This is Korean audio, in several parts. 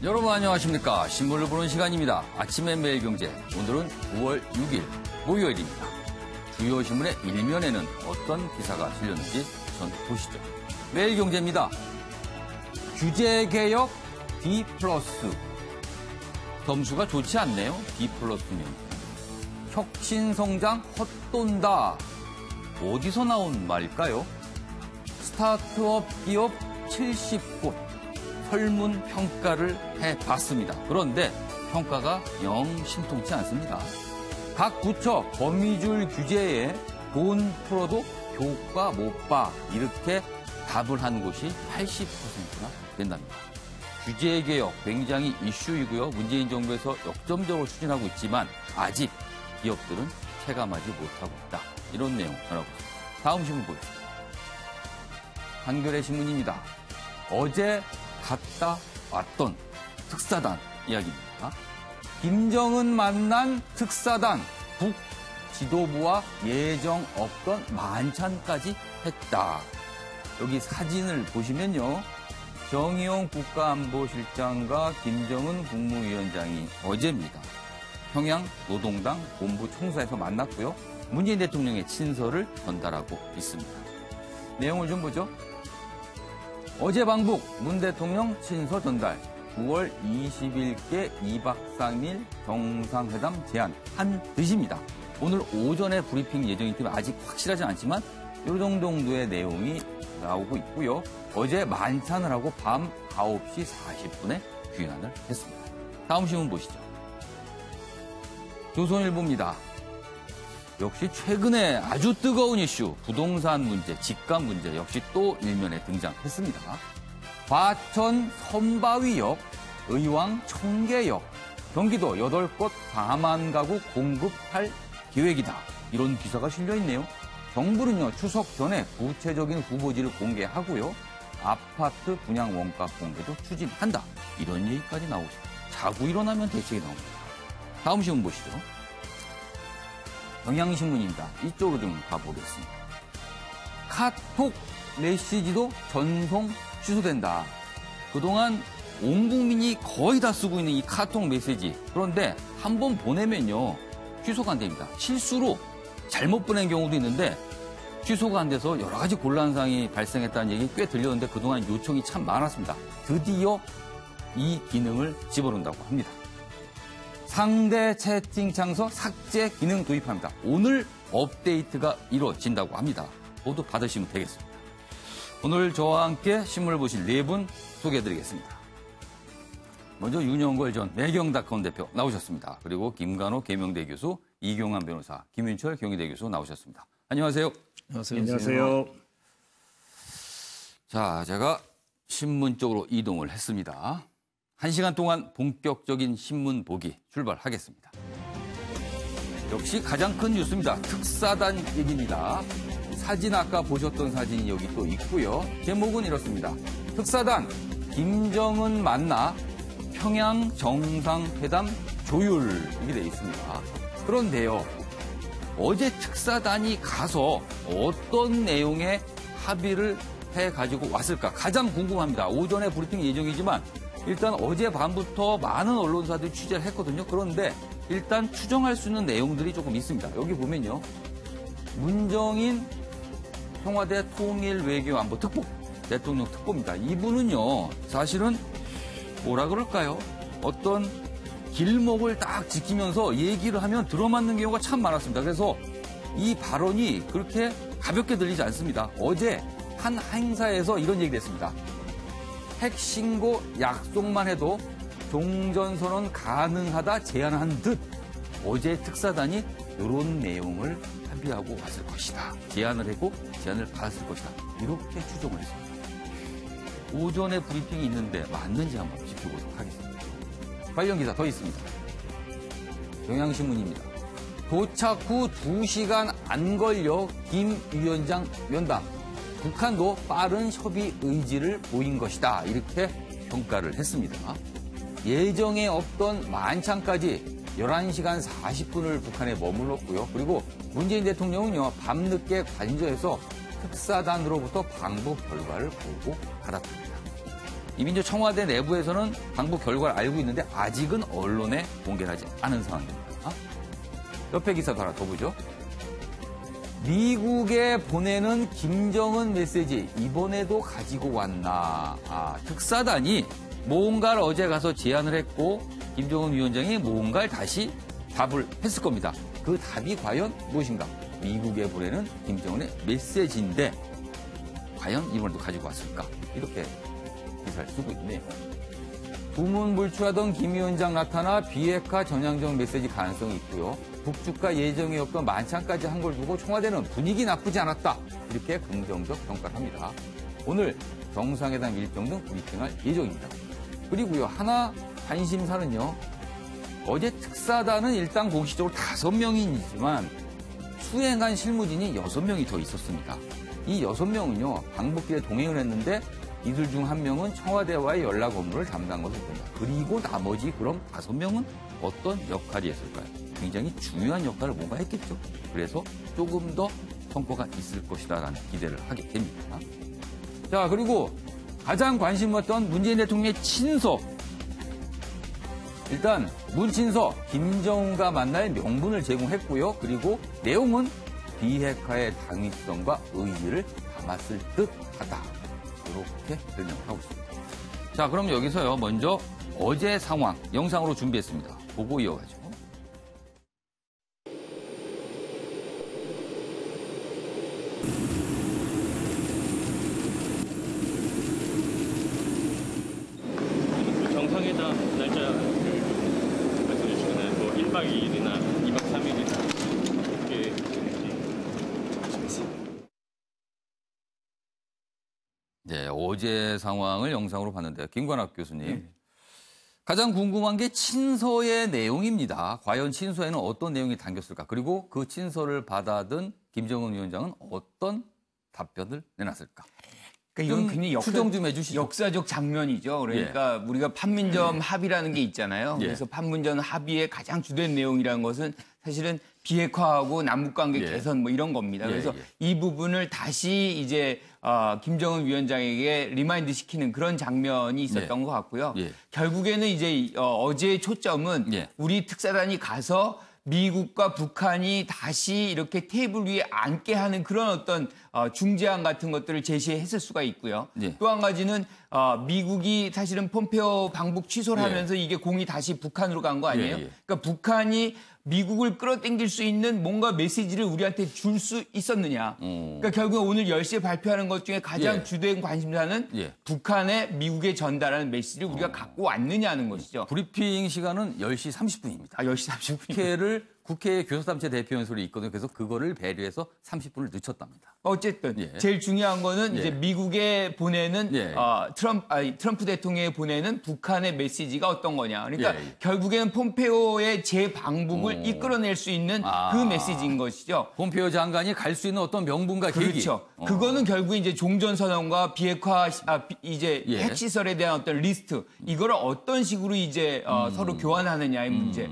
여러분 안녕하십니까. 신문을 보는 시간입니다. 아침의 매일경제. 오늘은 9월 6일 목요일입니다. 주요 신문의 일면에는 어떤 기사가 실렸는지 전 보시죠. 매일경제입니다. 규제개혁 D+. 점수가 좋지 않네요. D+면. 혁신성장 헛돈다. 어디서 나온 말일까요? 스타트업 기업 70곳 설문 평가를 해봤습니다. 그런데 평가가 영 심통치 않습니다. 각 부처 거미줄 규제에 돈 풀어도 효과 못 봐. 이렇게 답을 한 곳이 80%나 된답니다. 규제 개혁 굉장히 이슈이고요. 문재인 정부에서 역점적으로 추진하고 있지만 아직 기업들은 체감하지 못하고 있다. 이런 내용 전하고 있습니다. 다음 신문 보겠습니다. 한겨레 신문입니다. 어제 갔다 왔던 특사단 이야기입니다. 김정은 만난 특사단, 북 지도부와 예정 없던 만찬까지 했다. 여기 사진을 보시면요. 정의용 국가안보실장과 김정은 국무위원장이 어제입니다. 평양 노동당 본부 총사에서 만났고요. 문재인 대통령의 친서를 전달하고 있습니다. 내용을 좀 보죠. 어제 방북 문 대통령 친서 전달 9월 20일께 2박 3일 정상회담 제안 한 듯입니다. 오늘 오전에 브리핑 예정이기 때문에 아직 확실하진 않지만 이 정도의 내용이 나오고 있고요. 어제 만찬을 하고 밤 9시 40분에 귀환을 했습니다. 다음 신문 보시죠. 조선일보입니다. 역시 최근에 아주 뜨거운 이슈, 부동산 문제, 집값 문제 역시 또 일면에 등장했습니다. 과천 선바위역, 의왕 청계역, 경기도 8곳 4만 가구 공급할 계획이다. 이런 기사가 실려있네요. 정부는요, 추석 전에 구체적인 후보지를 공개하고요. 아파트 분양 원가 공개도 추진한다. 이런 얘기까지 나오죠. 자고 일어나면 대책이 나옵니다. 다음 신문 보시죠. 경향신문입니다. 이쪽으로 좀 가보겠습니다. 카톡 메시지도 전송 취소된다. 그동안 온 국민이 거의 다 쓰고 있는 이 카톡 메시지. 그런데 한 번 보내면요. 취소가 안 됩니다. 실수로 잘못 보낸 경우도 있는데 취소가 안 돼서 여러 가지 곤란사항이 발생했다는 얘기 꽤 들렸는데 그동안 요청이 참 많았습니다. 드디어 이 기능을 집어넣는다고 합니다. 상대 채팅창서 삭제 기능 도입합니다. 오늘 업데이트가 이루어진다고 합니다. 모두 받으시면 되겠습니다. 오늘 저와 함께 신문을 보실 네 분 소개해드리겠습니다. 먼저 윤영걸 전 매경닷컴 대표 나오셨습니다. 그리고 김간호 계명대 교수, 이경환 변호사, 김윤철 경희대 교수 나오셨습니다. 안녕하세요. 안녕하세요. 자, 제가 신문 쪽으로 이동을 했습니다. 1시간 동안 본격적인 신문 보기 출발하겠습니다. 역시 가장 큰 뉴스입니다. 특사단 얘기입니다. 사진 아까 보셨던 사진이 여기 또 있고요. 제목은 이렇습니다. 특사단 김정은 만나 평양 정상회담 조율 이렇게 되어 있습니다. 그런데요. 어제 특사단이 가서 어떤 내용의 합의를 해가지고 왔을까 가장 궁금합니다. 오전에 브리핑 예정이지만 일단 어제 밤부터 많은 언론사들이 취재를 했거든요. 그런데 일단 추정할 수 있는 내용들이 조금 있습니다. 여기 보면요. 문정인 청와대 통일외교안보 특보, 대통령 특보입니다. 이분은요. 사실은 뭐라 그럴까요? 어떤 길목을 딱 지키면서 얘기를 하면 들어맞는 경우가 참 많았습니다. 그래서 이 발언이 그렇게 가볍게 들리지 않습니다. 어제 한 행사에서 이런 얘기를 했습니다. 핵신고 약속만 해도 종전선언 가능하다 제안한 듯 어제 특사단이 이런 내용을 합의하고 왔을 것이다. 제안을 했고 제안을 받았을 것이다. 이렇게 추정을 했습니다. 오전에 브리핑이 있는데 맞는지 한번 지켜보도록 하겠습니다. 관련 기사 더 있습니다. 경향신문입니다. 도착 후 2시간 안 걸려 김 위원장 면담. 북한도 빠른 협의 의지를 보인 것이다. 이렇게 평가를 했습니다. 예정에 없던 만찬까지 11시간 40분을 북한에 머물렀고요. 그리고 문재인 대통령은요. 밤늦게 관저에서 특사단으로부터 방북 결과를 보고 받았답니다. 이미 이제 청와대 내부에서는 방북 결과를 알고 있는데 아직은 언론에 공개를 하지 않은 상황입니다. 옆에 기사도 하나 더 보죠. 미국에 보내는 김정은 메시지 이번에도 가지고 왔나. 특사단이 뭔가를 어제 가서 제안을 했고 김정은 위원장이 뭔가를 다시 답을 했을 겁니다. 그 답이 과연 무엇인가? 미국에 보내는 김정은의 메시지인데 과연 이번에도 가지고 왔을까? 이렇게 기사를 쓰고 있네요. 두문불출하던 김 위원장 나타나 비핵화 전향적 메시지 가능성이 있고요. 북측과 예정이 없던 만찬까지 한 걸 두고 청와대는 분위기 나쁘지 않았다. 이렇게 긍정적 평가를 합니다. 오늘 정상회담 일정 등 브리핑할 예정입니다. 그리고요, 하나 관심사는요. 어제 특사단은 일단 공식적으로 5명이지만 수행한 실무진이 6명이 더 있었습니다. 이 6명은요. 방북길에 동행을 했는데 이들 중 1명은 청와대와의 연락 업무를 담당한 것으로 보입니다. 그리고 나머지 그럼 5명은 어떤 역할이 있을까요? 굉장히 중요한 역할을 뭔가 했겠죠. 그래서 조금 더 성과가 있을 것이다라는 기대를 하게 됩니다. 자, 그리고 가장 관심 왔던 문재인 대통령의 친서. 일단 문친서 김정은과 만날 명분을 제공했고요. 그리고 내용은 비핵화의 당위성과 의지를 담았을 듯하다. 이렇게 설명을 하고 있습니다. 자, 그럼 여기서요. 먼저 어제 상황 영상으로 준비했습니다. 보고 이어가죠. 정상회담 날짜를 좀 말씀해 주시나요? 뭐 1박 2일이나 2박 3일이나 어떻게 되는지. 네, 어제 상황을 영상으로 봤는데요. 김관학 교수님. 가장 궁금한 게 친서의 내용입니다. 과연 친서에는 어떤 내용이 담겼을까? 그리고 그 친서를 받아든 김정은 위원장은 어떤 답변을 내놨을까? 그러니까 이건 굉장히 추정 좀 해주시죠. 역사적 장면이죠. 그러니까 우리가 판문점 합의라는 게 있잖아요. 예. 그래서 판문점 합의의 가장 주된 내용이라는 것은 사실은 비핵화하고 남북관계 예. 개선 뭐 이런 겁니다. 예, 그래서 예. 이 부분을 다시 이제 김정은 위원장에게 리마인드 시키는 그런 장면이 있었던 예. 것 같고요. 예. 결국에는 이제 어제의 초점은 예. 우리 특사단이 가서 미국과 북한이 다시 이렇게 테이블 위에 앉게 하는 그런 어떤 중재안 같은 것들을 제시했을 수가 있고요. 예. 또 한 가지는 미국이 사실은 폼페오 방북 취소를 예. 하면서 이게 공이 다시 북한으로 간 거 아니에요? 예, 예. 그러니까 북한이 미국을 끌어당길 수 있는 뭔가 메시지를 우리한테 줄 수 있었느냐. 그러니까 결국 오늘 10시에 발표하는 것 중에 가장 예. 주된 관심사는 예. 북한에 미국에 전달하는 메시지를 우리가 갖고 왔느냐는 것이죠. 브리핑 시간은 10시 30분입니다. 10시 30분. 국회 교섭단체 대표 연설이 있거든요. 그래서 그거를 배려해서 30분을 늦췄답니다. 어쨌든 예. 제일 중요한 거는 예. 이제 미국에 보내는 예. 트럼프 대통령이 보내는 북한의 메시지가 어떤 거냐. 그러니까 예, 예. 결국에는 폼페오의 재방북을 이끌어낼 수 있는 그 메시지인 것이죠. 폼페오 장관이 갈 수 있는 어떤 명분과 계기. 그렇죠. 그거는 결국 이제 종전선언과 비핵화 이제 예. 핵시설에 대한 어떤 리스트 이거를 어떤 식으로 이제 서로 교환하느냐의 문제.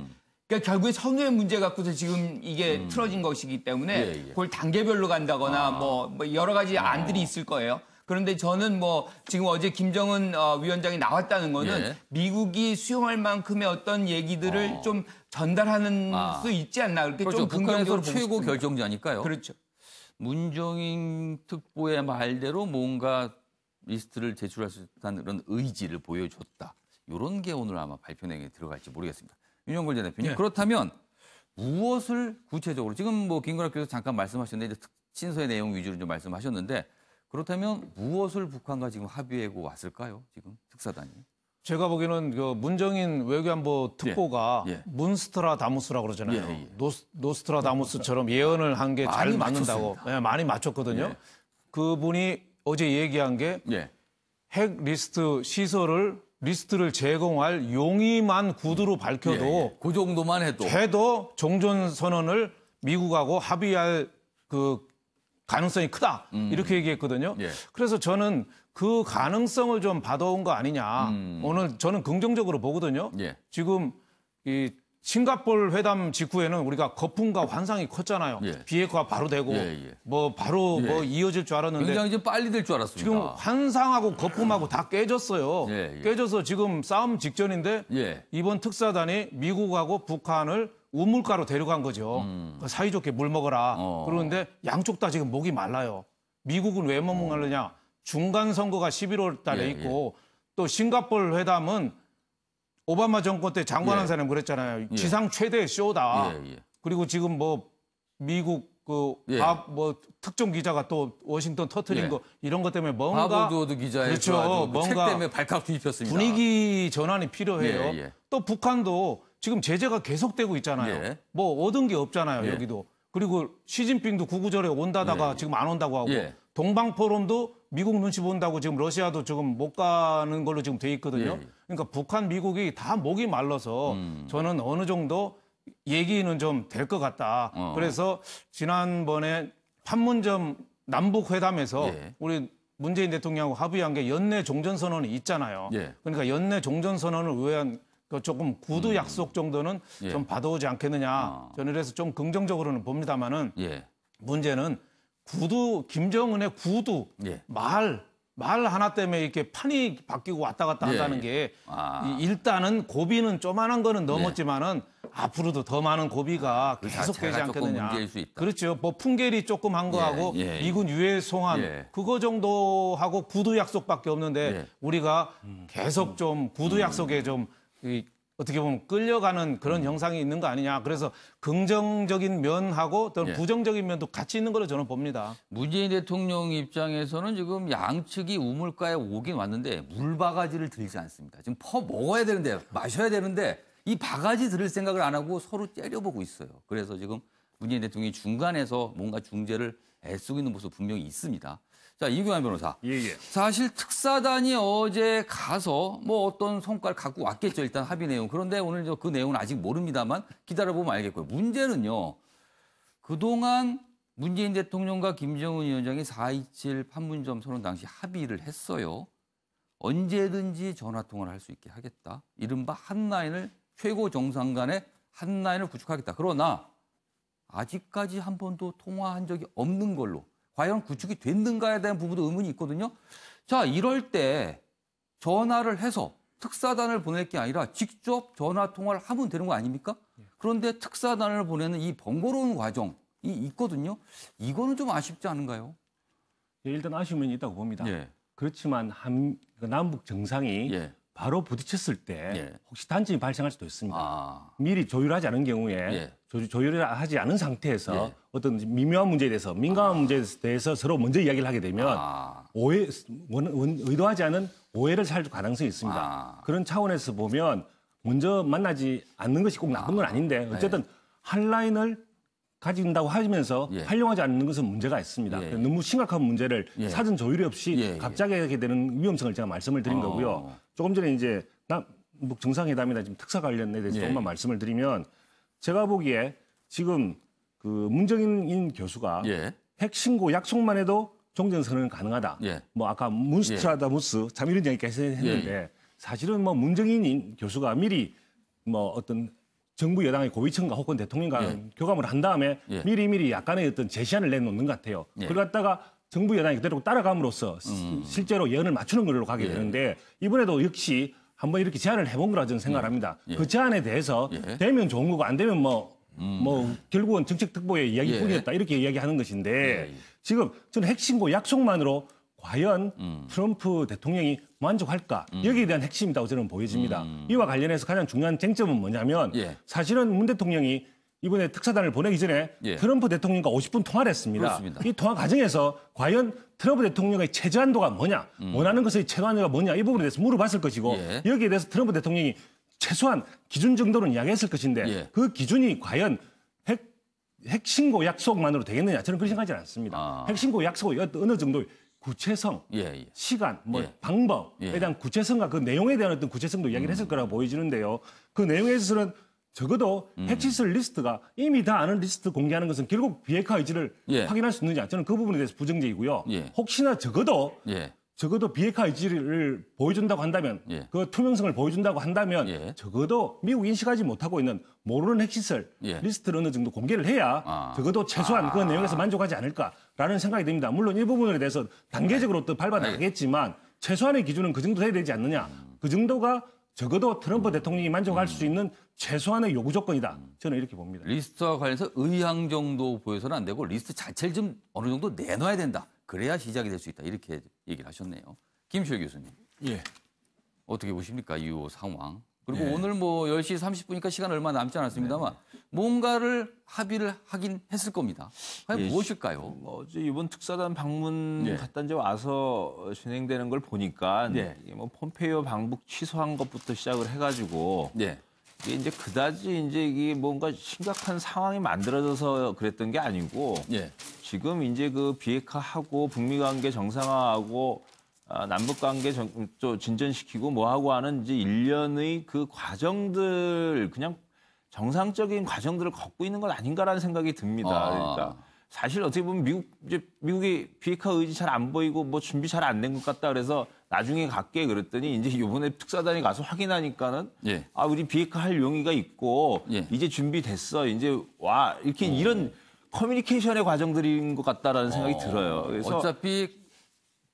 그러니까 결국에 선후의 문제 갖고서 지금 이게 틀어진 것이기 때문에 예, 예. 그걸 단계별로 간다거나 뭐 여러 가지 안들이 있을 거예요. 그런데 저는 뭐 지금 어제 김정은 위원장이 나왔다는 거는 예. 미국이 수용할 만큼의 어떤 얘기들을 좀 전달하는 수 있지 않나 그렇게 그렇죠. 좀 북한에서 긍정적으로 보고 최고 싶습니다. 결정자니까요. 그렇죠. 문정인 특보의 말대로 뭔가 리스트를 제출할 수 있다는 그런 의지를 보여줬다. 이런 게 오늘 아마 발표 내용에 들어갈지 모르겠습니다. 윤영걸 전 대표님. 네. 그렇다면 무엇을 구체적으로 지금 뭐 김건학 교수 잠깐 말씀하셨는데 이제 친서의 내용 위주로 좀 말씀하셨는데 그렇다면 무엇을 북한과 지금 합의하고 왔을까요? 지금 특사단이. 제가 보기에는 그 문정인 외교안보 특보가 예. 문스트라다무스라고 그러잖아요. 예, 예. 노스트라다무스처럼 예언을 한 게 잘 많이 맞는다고. 예, 많이 맞췄거든요. 예. 그분이 어제 얘기한 게 예. 핵 리스트를 제공할 용의만 구두로 밝혀도 예. 그 정도만 해도 종전선언을 미국하고 합의할 그 가능성이 크다. 이렇게 얘기했거든요. 예. 그래서 저는 그 가능성을 좀 받아온 거 아니냐. 오늘 저는 긍정적으로 보거든요. 예. 지금 이 싱가포르 회담 직후에는 우리가 거품과 환상이 컸잖아요. 예. 비핵화 바로 되고 예. 뭐 바로 예. 뭐 이어질 줄 알았는데 굉장히 좀 빨리 될 줄 알았습니다. 지금 환상하고 거품하고 다 깨졌어요. 예. 깨져서 지금 싸움 직전인데 예. 이번 특사단이 미국하고 북한을 우물가로 데려간 거죠. 사이좋게 물 먹어라. 그런데 양쪽 다 지금 목이 말라요. 미국은 왜 못 말르냐? 중간 선거가 11월 달에 예, 있고 또 싱가포르 회담은 오바마 정권 때 장관한 예. 사람 그랬잖아요. 예. 지상 최대의 쇼다. 예. 그리고 지금 뭐 미국 예. 뭐 특종 기자가 또 워싱턴 터트린 예. 거 이런 것 때문에 뭔가 바보조드 기자의 그렇죠. 책 뭔가 때문에 발칵 뒤집혔습니다. 분위기 전환이 필요해요. 예. 또 북한도 지금 제재가 계속되고 있잖아요. 예. 뭐 얻은 게 없잖아요, 예. 여기도. 그리고 시진핑도 구구절에 온다다가 지금 안 온다고 하고 예. 동방포럼도 미국 눈치 본다고 지금 러시아도 지금 못 가는 걸로 지금 돼 있거든요. 예. 그러니까 북한, 미국이 다 목이 말라서 저는 어느 정도 얘기는 좀 될 것 같다. 그래서 지난번에 판문점 남북 회담에서 예. 우리 문재인 대통령하고 합의한 게 연내 종전선언이 있잖아요. 예. 그러니까 연내 종전선언을 위한 그 조금 구두 약속 정도는 예. 좀 받아오지 않겠느냐. 저는 그래서 좀 긍정적으로는 봅니다만은 예. 문제는 김정은의 구두, 예. 말 하나 때문에 이렇게 판이 바뀌고 왔다 갔다 예. 한다는 게 아. 일단은 고비는 조만한 거는 넘었지만은 앞으로도 더 많은 고비가 그 계속되지 자체가 조금 않겠느냐. 문제일 수 있다. 그렇죠. 뭐 풍계리 조금 한 거하고 예. 미군 유해 송환 예. 그거 정도하고 구두 약속밖에 없는데 예. 우리가 계속 좀 구두 약속에 좀 어떻게 보면 끌려가는 그런 형상이 있는 거 아니냐. 그래서 긍정적인 면하고 또는 예. 부정적인 면도 같이 있는 걸로 저는 봅니다. 문재인 대통령 입장에서는 지금 양측이 우물가에 오긴 왔는데 물바가지를 들지 않습니다. 지금 먹어야 되는데 마셔야 되는데 이 바가지 들을 생각을 안 하고 서로 째려보고 있어요. 그래서 지금 문재인 대통령이 중간에서 뭔가 중재를 애쓰고 있는 모습 분명히 있습니다. 자, 이규환 변호사. 사실 특사단이 어제 가서 뭐 어떤 성과를 갖고 왔겠죠. 일단 합의 내용. 그런데 오늘 그 내용은 아직 모릅니다만 기다려보면 알겠고요. 문제는요. 그동안 문재인 대통령과 김정은 위원장이 4.27 판문점 선언 당시 합의를 했어요. 언제든지 전화통화를 할 수 있게 하겠다. 이른바 한라인을 최고 정상 간의 한라인을 구축하겠다. 그러나 아직까지 한 번도 통화한 적이 없는 걸로. 과연 구축이 됐는가에 대한 부분도 의문이 있거든요. 자, 이럴 때 전화를 해서 특사단을 보낼 게 아니라 직접 전화 통화를 하면 되는 거 아닙니까? 그런데 특사단을 보내는 이 번거로운 과정이 있거든요. 이거는 좀 아쉽지 않은가요? 예, 일단 아쉬운 면이 있다고 봅니다. 예. 그렇지만 남북 정상이 예. 바로 부딪혔을 때 예. 혹시 단점이 발생할 수도 있습니다. 아, 미리 조율하지 않은 경우에 예. 조율을 하지 않은 상태에서 예. 어떤 미묘한 문제에 대해서 민감한 문제에 대해서 서로 먼저 이야기를 하게 되면 의도하지 않은 오해를 살 가능성이 있습니다. 아. 그런 차원에서 보면 먼저 만나지 않는 것이 꼭 나쁜 건 아닌데 어쨌든 한라인을 가진다고 하면서 예. 활용하지 않는 것은 문제가 있습니다. 예. 너무 심각한 문제를 예. 사전 조율이 없이 예. 갑자기 하게 되는 위험성을 제가 말씀을 드린 거고요. 조금 전에 이제 남북 정상회담이나 지금 특사 관련에 대해서 예. 조금만 말씀을 드리면 제가 보기에 지금 그 문정인 교수가 예. 핵신고 약속만 해도 종전선언은 가능하다. 예. 뭐 아까 문스트라다무스 참 이런 얘기까지 했는데 사실은 뭐 문정인 교수가 미리 뭐 어떤 정부 여당의 고위층과 혹은 대통령과 예. 교감을 한 다음에 예. 미리 약간의 어떤 제시안을 내놓는 것 같아요. 예. 그걸 갖다가 정부 여당이 그대로 따라감으로써 실제로 예언을 맞추는 걸로 가게 예. 되는데 이번에도 역시 한번 이렇게 제안을 해본 거라 저는 생각을 합니다. 예. 그 제안에 대해서 예. 되면 좋은 거고 안 되면 뭐 결국은 정책특보의 이야기뿐이었다 이렇게 이야기하는 것인데 예. 지금 저는 핵심고 약속만으로 과연 트럼프 대통령이 만족할까? 여기에 대한 핵심이라고 저는 보여집니다. 이와 관련해서 가장 중요한 쟁점은 뭐냐면 예. 사실은 문 대통령이 이번에 특사단을 보내기 전에 예. 트럼프 대통령과 50분 통화를 했습니다. 그렇습니다. 이 통화 과정에서 과연 트럼프 대통령의 최저한도가 뭐냐, 원하는 것의 최저한도가 뭐냐 이 부분에 대해서 물어봤을 것이고 예. 여기에 대해서 트럼프 대통령이 최소한 기준 정도는 이야기했을 것인데 예. 그 기준이 과연 핵신고 약속만으로 되겠느냐 저는 그렇게 생각하지 않습니다. 아. 핵신고 약속이 어느 정도 구체성, 예. 시간, 뭐 예. 방법에 예. 대한 구체성과 그 내용에 대한 어떤 구체성도 이야기를 했을 거라고 보여지는데요. 그 내용에 있어서는 적어도 핵시설 리스트가 이미 다 아는 리스트 공개하는 것은 결국 비핵화 의지를 예. 확인할 수 있느냐 저는 그 부분에 대해서 부정적이고요. 예. 혹시나 적어도 예. 적어도 비핵화 의지를 보여준다고 한다면 예. 그 투명성을 보여준다고 한다면 예. 적어도 미국 인식하지 못하고 있는 모르는 핵시설 예. 리스트를 어느 정도 공개를 해야 적어도 최소한 그 내용에서 만족하지 않을까라는 생각이 듭니다. 물론 이 부분에 대해서 단계적으로 또 밟아나가겠지만 최소한의 기준은 그 정도 돼야 되지 않느냐. 그 정도가 적어도 트럼프 대통령이 만족할 수 있는 최소한의 요구 조건이다. 저는 이렇게 봅니다. 리스트와 관련해서 의향 정도 보여서는 안 되고 리스트 자체를 좀 어느 정도 내놔야 된다. 그래야 시작이 될 수 있다. 이렇게 얘기를 하셨네요. 김시월 교수님. 예. 어떻게 보십니까? 이 상황. 그리고 예. 오늘 뭐 10시 30분이니까 시간 얼마 남지 않았습니다만 뭔가를 합의를 하긴 했을 겁니다. 과연 예. 무엇일까요? 뭐 어제 이번 특사단 방문 예. 갔다 이제 와서 진행되는 걸 보니까 예. 이게 뭐 폼페이오 방북 취소한 것부터 시작을 해가지고 네. 이게 이제 그다지 이제 이게 뭔가 심각한 상황이 만들어져서 그랬던 게 아니고 예. 지금 이제 그 비핵화하고 북미 관계 정상화하고 남북 관계 또 진전시키고 뭐하고 하는 이제 일련의 그 과정들 그냥 정상적인 과정들을 걷고 있는 것 아닌가라는 생각이 듭니다. 그러니까 사실 어떻게 보면 미국이 비핵화 의지 잘 안 보이고 뭐 준비 잘 안 된 것 같다 그래서 나중에 갈게 그랬더니 이제 이번에 특사단이 가서 확인하니까는 예. 우리 비핵화 할 용의가 있고 예. 이제 준비됐어. 이제 와 이렇게 이런 커뮤니케이션의 과정들인 것 같다라는 생각이 들어요. 그래서 어차피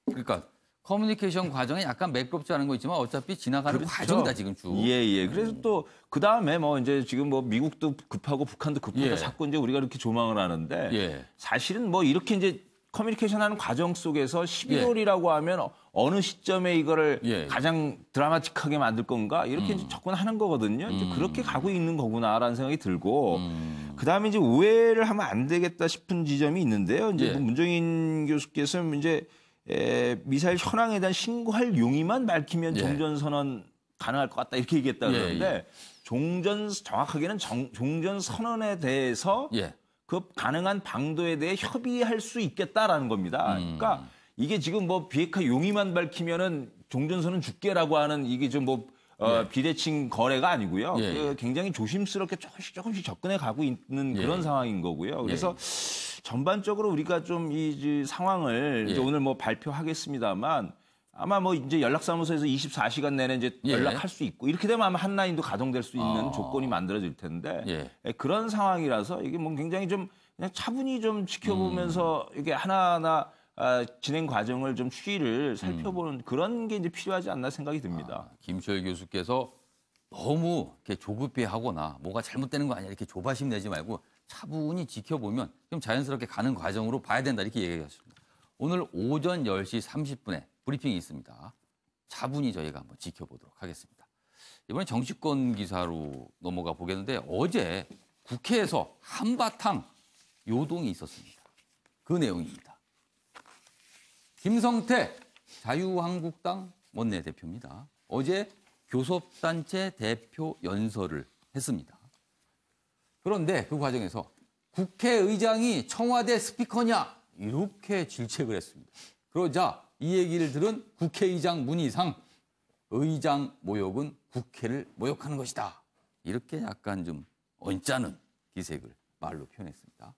그러니까 커뮤니케이션 과정에 약간 매끄럽지 않은 거 있지만 어차피 지나가는 그렇죠. 과정이다 지금 쭉. 예. 그래서 또 그 다음에 뭐 이제 지금 뭐 미국도 급하고 북한도 급하다 예. 자꾸 이제 우리가 이렇게 조망을 하는데 예. 사실은 뭐 이렇게 이제 커뮤니케이션하는 과정 속에서 11월이라고 하면 어느 시점에 이거를 예. 가장 드라마틱하게 만들 건가 이렇게 이제 접근하는 거거든요. 이제 그렇게 가고 있는 거구나라는 생각이 들고 그 다음에 이제 오해를 하면 안 되겠다 싶은 지점이 있는데요. 이제 예. 뭐 문정인 교수께서 이제 미사일 현황에 대한 신고할 용의만 밝히면 예. 종전선언 가능할 것 같다 이렇게 얘기했다 그러는데 예. 정확하게는 종전선언에 대해서 예. 그 가능한 방도에 대해 협의할 수 있겠다라는 겁니다. 그러니까 이게 지금 뭐 비핵화 용의만 밝히면은 종전선언 줄게라고 하는 이게 좀 뭐 비대칭 거래가 아니고요. 예. 그 굉장히 조심스럽게 조금씩 접근해 가고 있는 그런 상황인 거고요. 그래서 전반적으로 우리가 좀 이 상황을 이제 오늘 뭐 발표하겠습니다만 아마 뭐 이제 연락사무소에서 24시간 내내 이제 예. 연락할 수 있고 이렇게 되면 아마 한라인도 가동될 수 있는 조건이 만들어질 텐데 그런 상황이라서 이게 뭐 굉장히 좀 그냥 차분히 좀 지켜보면서 이게 하나하나 진행 과정을 좀 추이를 살펴보는 그런 게 이제 필요하지 않나 생각이 듭니다. 김시월 교수께서 너무 이렇게 조급해 하거나 뭐가 잘못되는 거 아니야 이렇게 조바심 내지 말고 차분히 지켜보면 좀 자연스럽게 가는 과정으로 봐야 된다 이렇게 얘기하셨습니다. 오늘 오전 10시 30분에 브리핑이 있습니다. 차분히 저희가 한번 지켜보도록 하겠습니다. 이번에 정치권 기사로 넘어가 보겠는데 어제 국회에서 한바탕 요동이 있었습니다. 그 내용입니다. 김성태 자유한국당 원내대표입니다. 어제 교섭단체 대표 연설을 했습니다. 그런데 그 과정에서 국회의장이 청와대 스피커냐 이렇게 질책을 했습니다. 그러자 이 얘기를 들은 국회의장 문희상 의장 모욕은 국회를 모욕하는 것이다. 이렇게 약간 좀 언짢은 기색을 말로 표현했습니다.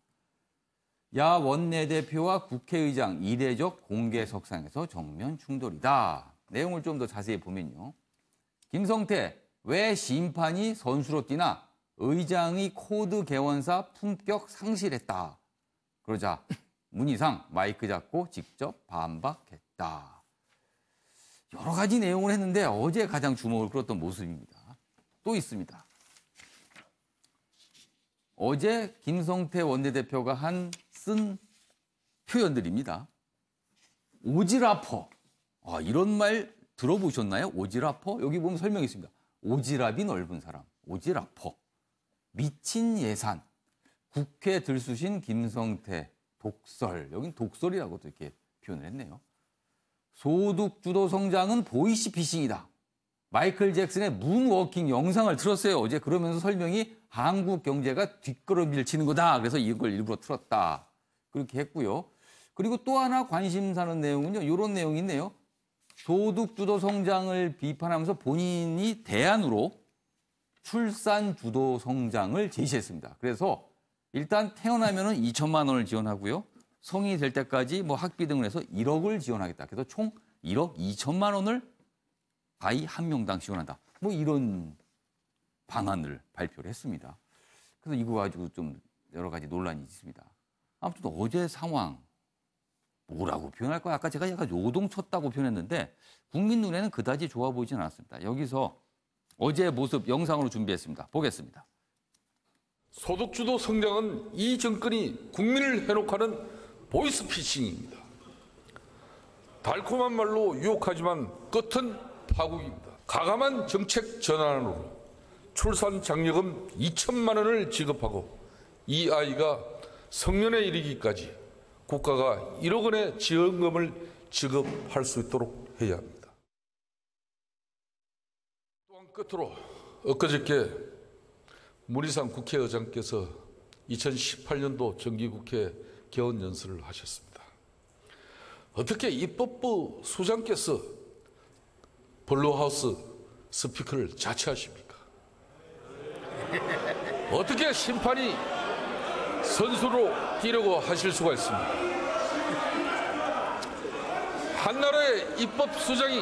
야 원내대표와 국회의장 이례적 공개석상에서 정면 충돌이다. 내용을 좀 더 자세히 보면요. 김성태 왜 심판이 선수로 뛰나 의장이 코드 개원사 품격 상실했다. 그러자 문희상 마이크 잡고 직접 반박했다. 여러 가지 내용을 했는데 어제 가장 주목을 끌었던 모습입니다. 또 있습니다. 어제 김성태 원내대표가 쓴 표현들입니다. 오지라퍼. 이런 말 들어보셨나요? 오지라퍼? 여기 보면 설명이 있습니다. 오지랖이 넓은 사람. 오지라퍼. 미친 예산. 국회 들쑤신 김성태. 독설. 여긴 독설이라고도 이렇게 표현을 했네요. 소득주도 성장은 보이시피싱이다. 마이클 잭슨의 문워킹 영상을 틀었어요. 어제 그러면서 설명이 한국 경제가 뒷걸음질 치는 거다. 그래서 이걸 일부러 틀었다. 그렇게 했고요. 그리고 또 하나 관심 사는 내용은요. 이런 내용이 있네요. 소득주도 성장을 비판하면서 본인이 대안으로 출산주도 성장을 제시했습니다. 그래서 일단 태어나면은 2천만 원을 지원하고요. 성인이 될 때까지 뭐 학비 등을 해서 1억을 지원하겠다. 그래서 총 1억 2천만 원을 아이 한 명당 지원한다. 뭐 이런 방안을 발표를 했습니다. 그래서 이거 가지고 좀 여러 가지 논란이 있습니다. 아무튼 어제 상황 뭐라고 표현할까요? 아까 제가 약간 요동쳤다고 표현했는데 국민 눈에는 그다지 좋아 보이진 않았습니다. 여기서 어제의 모습 영상으로 준비했습니다. 보겠습니다. 소득주도 성장은 이 정권이 국민을 해놓고는 보이스피싱입니다. 달콤한 말로 유혹하지만 끝은 파국입니다. 가감한 정책 전환으로 출산 장려금 2천만 원을 지급하고 이 아이가 성년에 이르기까지 국가가 1억 원의 지원금을 지급할 수 있도록 해야 합니다. 또한 끝으로 엊그저께 문희상 국회의장께서 2018년도 정기국회 개원 연설을 하셨습니다. 어떻게 입법부 수장께서 블루하우스 스피커를 자처하십니까? 어떻게 심판이 선수로 뛰려고 하실 수가 있습니까? 한 나라의 입법 수장이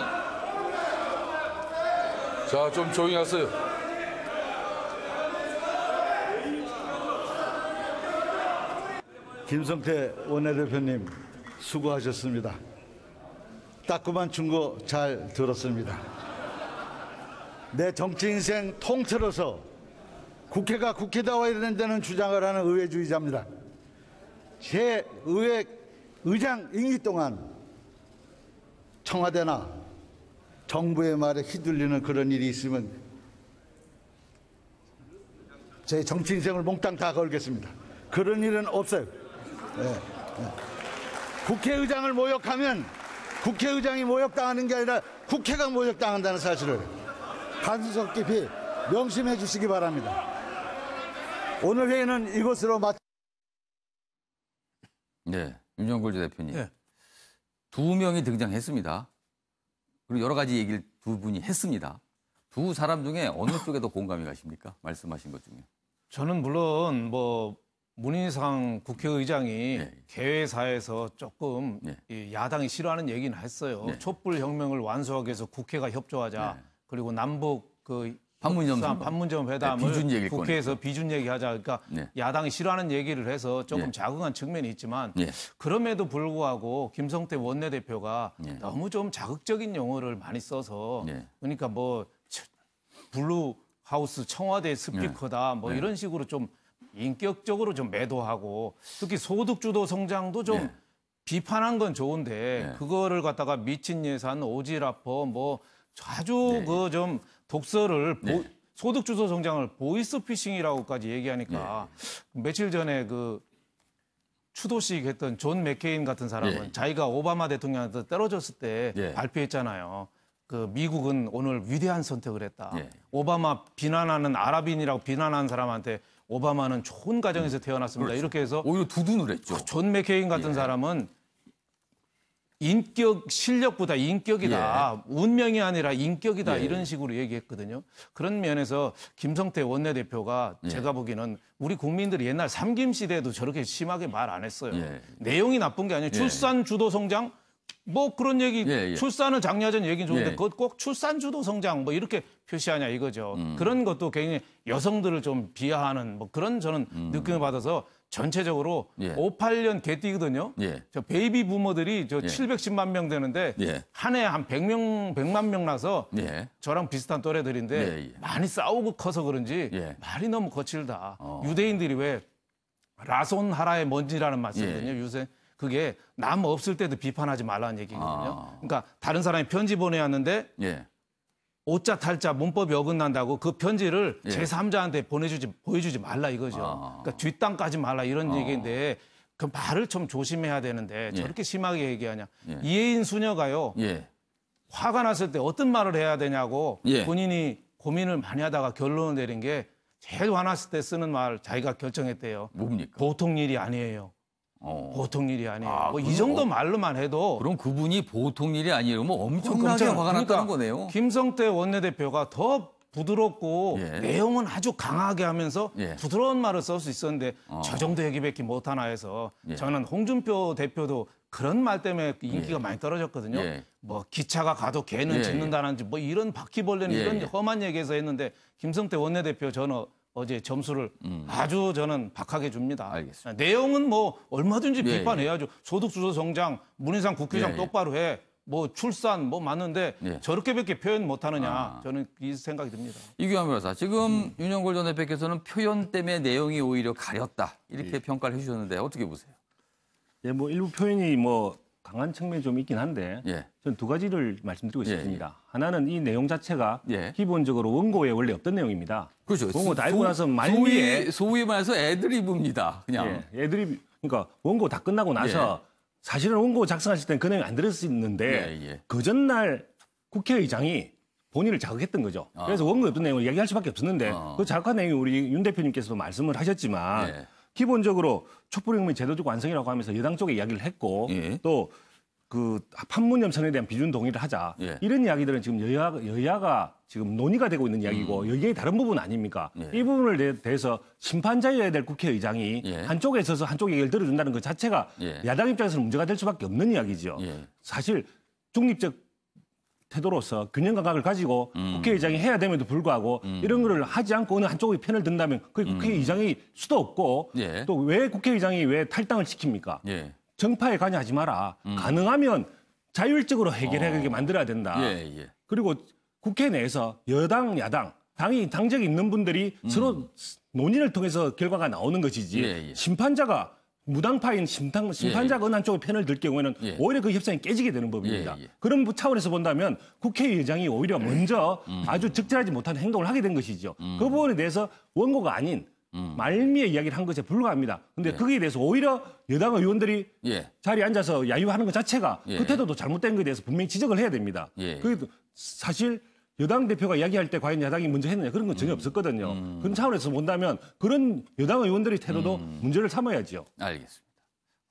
자, 좀 조용히 하세요. 김성태 원내대표님 수고하셨습니다. 따끔한 충고 잘 들었습니다. 내 정치 인생 통틀어서 국회가 국회다워야 된다는 주장을 하는 의회주의자입니다. 제 의회 의장 임기 동안 청와대나 정부의 말에 휘둘리는 그런 일이 있으면 제 정치 인생을 몽땅 다 걸겠습니다. 그런 일은 없어요. 국회의장을 모욕하면 국회의장이 모욕당하는 게 아니라 국회가 모욕당한다는 사실을 간섭 깊이 명심해 주시기 바랍니다. 오늘 회의는 이것으로 네, 윤정골 대표님. 네. 두 명이 등장했습니다. 그리고 여러 가지 얘기를 두 분이 했습니다. 두 사람 중에 어느 쪽에 더 공감이 가십니까? 말씀하신 것 중에. 저는 물론 뭐 문희상 국회의장이 네. 개회사에서 조금 네. 이 야당이 싫어하는 얘기는 했어요. 네. 촛불 혁명을 완수하기 위해서 국회가 협조하자. 네. 그리고 남북 그 판문점 회담을 비준 얘기를 국회에서 비준 얘기하자. 그러니까 네. 야당이 싫어하는 얘기를 해서 조금 네. 자극한 측면이 있지만 네. 그럼에도 불구하고 김성태 원내대표가 네. 너무 좀 자극적인 용어를 많이 써서 네. 그러니까 뭐 블루 하우스 청와대 스피커다 뭐 네. 이런 식으로 좀 인격적으로 좀 매도하고 특히 소득주도 성장도 좀 네. 비판한 건 좋은데 네. 그거를 갖다가 미친 예산, 오지라퍼 뭐 아주 네. 그 좀 독서를 네. 소득주도 성장을 보이스피싱이라고까지 얘기하니까 네. 며칠 전에 그 추도식 했던 존 맥케인 같은 사람은 네. 자기가 오바마 대통령한테 떨어졌을 때 네. 발표했잖아요. 그 미국은 오늘 위대한 선택을 했다. 네. 오바마 비난하는 아랍인이라고 비난하는 사람한테 오바마는 좋은 가정에서 태어났습니다. 그렇죠. 이렇게 해서 오히려 두둔을 했죠. 존 맥케인 같은 예. 사람은 인격 실력보다 인격이다. 운명이 아니라 인격이다. 예. 이런 식으로 얘기했거든요. 그런 면에서 김성태 원내대표가 예. 제가 보기에는 우리 국민들이 옛날 삼김 시대에도 저렇게 심하게 말 안 했어요. 예. 내용이 나쁜 게 아니에요. 출산 주도 성장 뭐 그런 얘기 예, 예. 출산을 장려하자는 얘기는 좋은데 예. 그것 꼭 출산 주도 성장 뭐 이렇게 표시하냐 이거죠. 그런 것도 굉장히 여성들을 좀 비하하는 뭐 그런 저는 느낌을 받아서 전체적으로 예. 58년 개띠거든요. 예. 저 베이비 부모들이 저 예. 710만 명 되는데 예. 한 해에 한 100만 명 나서 예. 저랑 비슷한 또래들인데 예, 예. 많이 싸우고 커서 그런지 예. 말이 너무 거칠다. 유대인들이 왜 라손 하라의 먼지라는 말 쓰거든요. 예. 요새 그게 남 없을 때도 비판하지 말라는 얘기거든요. 아. 그러니까 다른 사람이 편지 보내왔는데 예. 오자 탈자 문법이 어긋난다고 그 편지를 예. 제3자한테 보여주지 말라 이거죠. 아. 그러니까 뒷담 까지 말라 이런 얘기인데 그 말을 좀 조심해야 되는데 예. 저렇게 심하게 얘기하냐. 예. 이혜인 수녀가요. 예. 화가 났을 때 어떤 말을 해야 되냐고 예. 본인이 고민을 많이 하다가 결론을 내린 게 제일 화났을 때 쓰는 말 자기가 결정했대요. 뭡니까? 보통 일이 아니에요. 보통 일이 아니에요. 아, 뭐 이 그럼 정도 말로만 해도 그럼 그분이 보통 일이 아니에요. 뭐 엄청나게 그러니까 화가 났다는 거네요. 김성태 원내대표가 더 부드럽고 예. 내용은 아주 강하게 하면서 예. 부드러운 말을 쓸 수 있었는데 저 정도 얘기밖에 못하나 해서 예. 저는 홍준표 대표도 그런 말 때문에 인기가 많이 떨어졌거든요. 예. 뭐 기차가 가도 개는 예, 짖는다는지 뭐 이런 바퀴벌레는 예, 이런 예. 험한 얘기해서 했는데 김성태 원내대표 저는 어제 점수를 아주 저는 박하게 줍니다. 알겠습니다. 내용은 뭐 얼마든지 예, 비판해야죠. 소득주도 성장, 문희상 국회의장 예, 예. 똑바로 해. 뭐 출산 뭐 많은데 예. 저렇게밖에 표현 못하느냐 저는 이 생각이 듭니다. 이규환 변호사, 지금 윤영골 전 대표께서는 표현 때문에 내용이 오히려 가렸다 이렇게 평가를 해주셨는데 어떻게 보세요? 예, 뭐 일부 표현이 뭐 강한 측면이 좀 있긴 한데 예. 저는 두 가지를 말씀드리고 예, 싶습니다. 하나는 이 내용 자체가 예. 기본적으로 원고에 원래 없던 내용입니다. 그렇죠. 원고 다 읽고 나서 말미에 소위 말해서 애드리브입니다. 그냥. 예, 애들이 그러니까 원고 다 끝나고 나서 사실은 원고 작성하실 때는 그 내용이 안 들었었는데 예, 예. 그 전날 국회의장이 본인을 자극했던 거죠. 그래서 원고에 없던 내용을 얘기할 수밖에 없었는데 그 자극한 내용이 우리 윤 대표님께서도 말씀을 하셨지만 예. 기본적으로 촛불혁명의 제도적 완성이라고 하면서 여당 쪽에 이야기를 했고 예. 또 그 판문점 선언에 대한 비준 동의를 하자 예. 이런 이야기들은 지금 여야가 지금 논의가 되고 있는 이야기고 여기에 다른 부분 아닙니까? 예. 이 부분을 대해서 심판자여야 될 국회의장이 예. 한쪽에 서서 한쪽 얘기를 들어준다는 것 자체가 예. 야당 입장에서는 문제가 될 수밖에 없는 이야기죠. 예. 사실 중립적 태도로서 균형 감각을 가지고 국회의장이 해야 됨에도 불구하고 이런 거를 하지 않고 어느 한쪽의 편을 든다면 그게 국회의장이 수도 없고 예. 또 왜 국회의장이 왜 탈당을 시킵니까? 예. 정파에 관여하지 마라. 가능하면 자율적으로 해결하게 만들어야 된다. 예, 예. 그리고 국회 내에서 여당, 야당, 당적이 있는 분들이 서로 논의를 통해서 결과가 나오는 것이지 예, 예. 심판자가 무당파인 심판자가 어느 한쪽의 편을 들 경우에는 예. 오히려 그 협상이 깨지게 되는 법입니다. 예, 예. 그런 차원에서 본다면 국회의장이 오히려 먼저 아주 적절하지 못한 행동을 하게 된 것이죠. 그 부분에 대해서 원고가 아닌 말미에 이야기를 한 것에 불과합니다. 그런데 거기에 대해서 오히려 여당 의원들이 예. 자리에 앉아서 야유하는 것 자체가 예. 그 태도도 잘못된 것에 대해서 분명히 지적을 해야 됩니다. 예. 그래도 사실 여당 대표가 이야기할 때 과연 야당이 먼저 했느냐 그런 건 전혀 없었거든요. 그런 차원에서 본다면 그런 여당 의원들의 태도도 문제를 삼아야죠. 알겠습니다.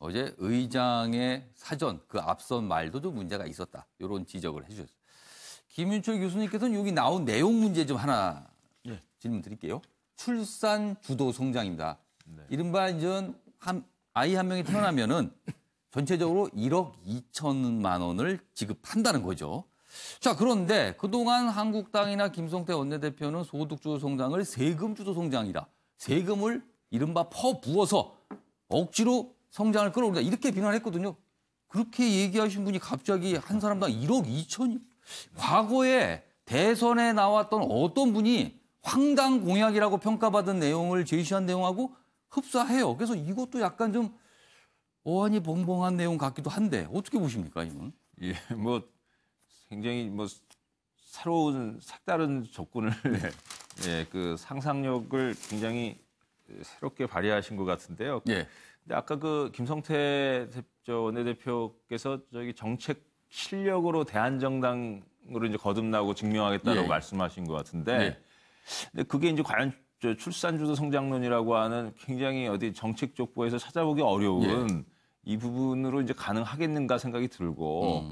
어제 의장의 사전 그 앞선 말도 좀 문제가 있었다. 이런 지적을 해주셨어요. 김윤철 교수님께서는 여기 나온 내용 문제 좀 하나 질문 드릴게요. 출산 주도 성장입니다. 이른바 이제 아이 한 명이 태어나면은 전체적으로 1억 2천만 원을 지급한다는 거죠. 자, 그런데 그동안 한국당이나 김성태 원내대표는 소득주도 성장을 세금주도 성장이다. 세금을 이른바 퍼부어서 억지로 성장을 끌어올린다. 이렇게 비난했거든요. 그렇게 얘기하신 분이 갑자기 한 사람당 1억 2천이. 과거에 대선에 나왔던 어떤 분이 황당 공약이라고 평가받은 내용을 제시한 내용하고 흡사해요. 그래서 이것도 약간 좀 어안이 벙벙한 내용 같기도 한데 어떻게 보십니까, 이건? 예, 뭐 굉장히 뭐 새로운 색다른 조건을 예, 그 상상력을 굉장히 새롭게 발휘하신 것 같은데요. 예. 근데 아까 그 김성태 원내대표께서 저기 정책 실력으로 대한정당으로 이제 거듭나고 증명하겠다고 예. 말씀하신 것 같은데, 예. 근데 그게 이제 과연 저 출산주도 성장론이라고 하는 굉장히 어디 정책 족보에서 찾아보기 어려운 이 부분으로 이제 가능하겠는가 생각이 들고.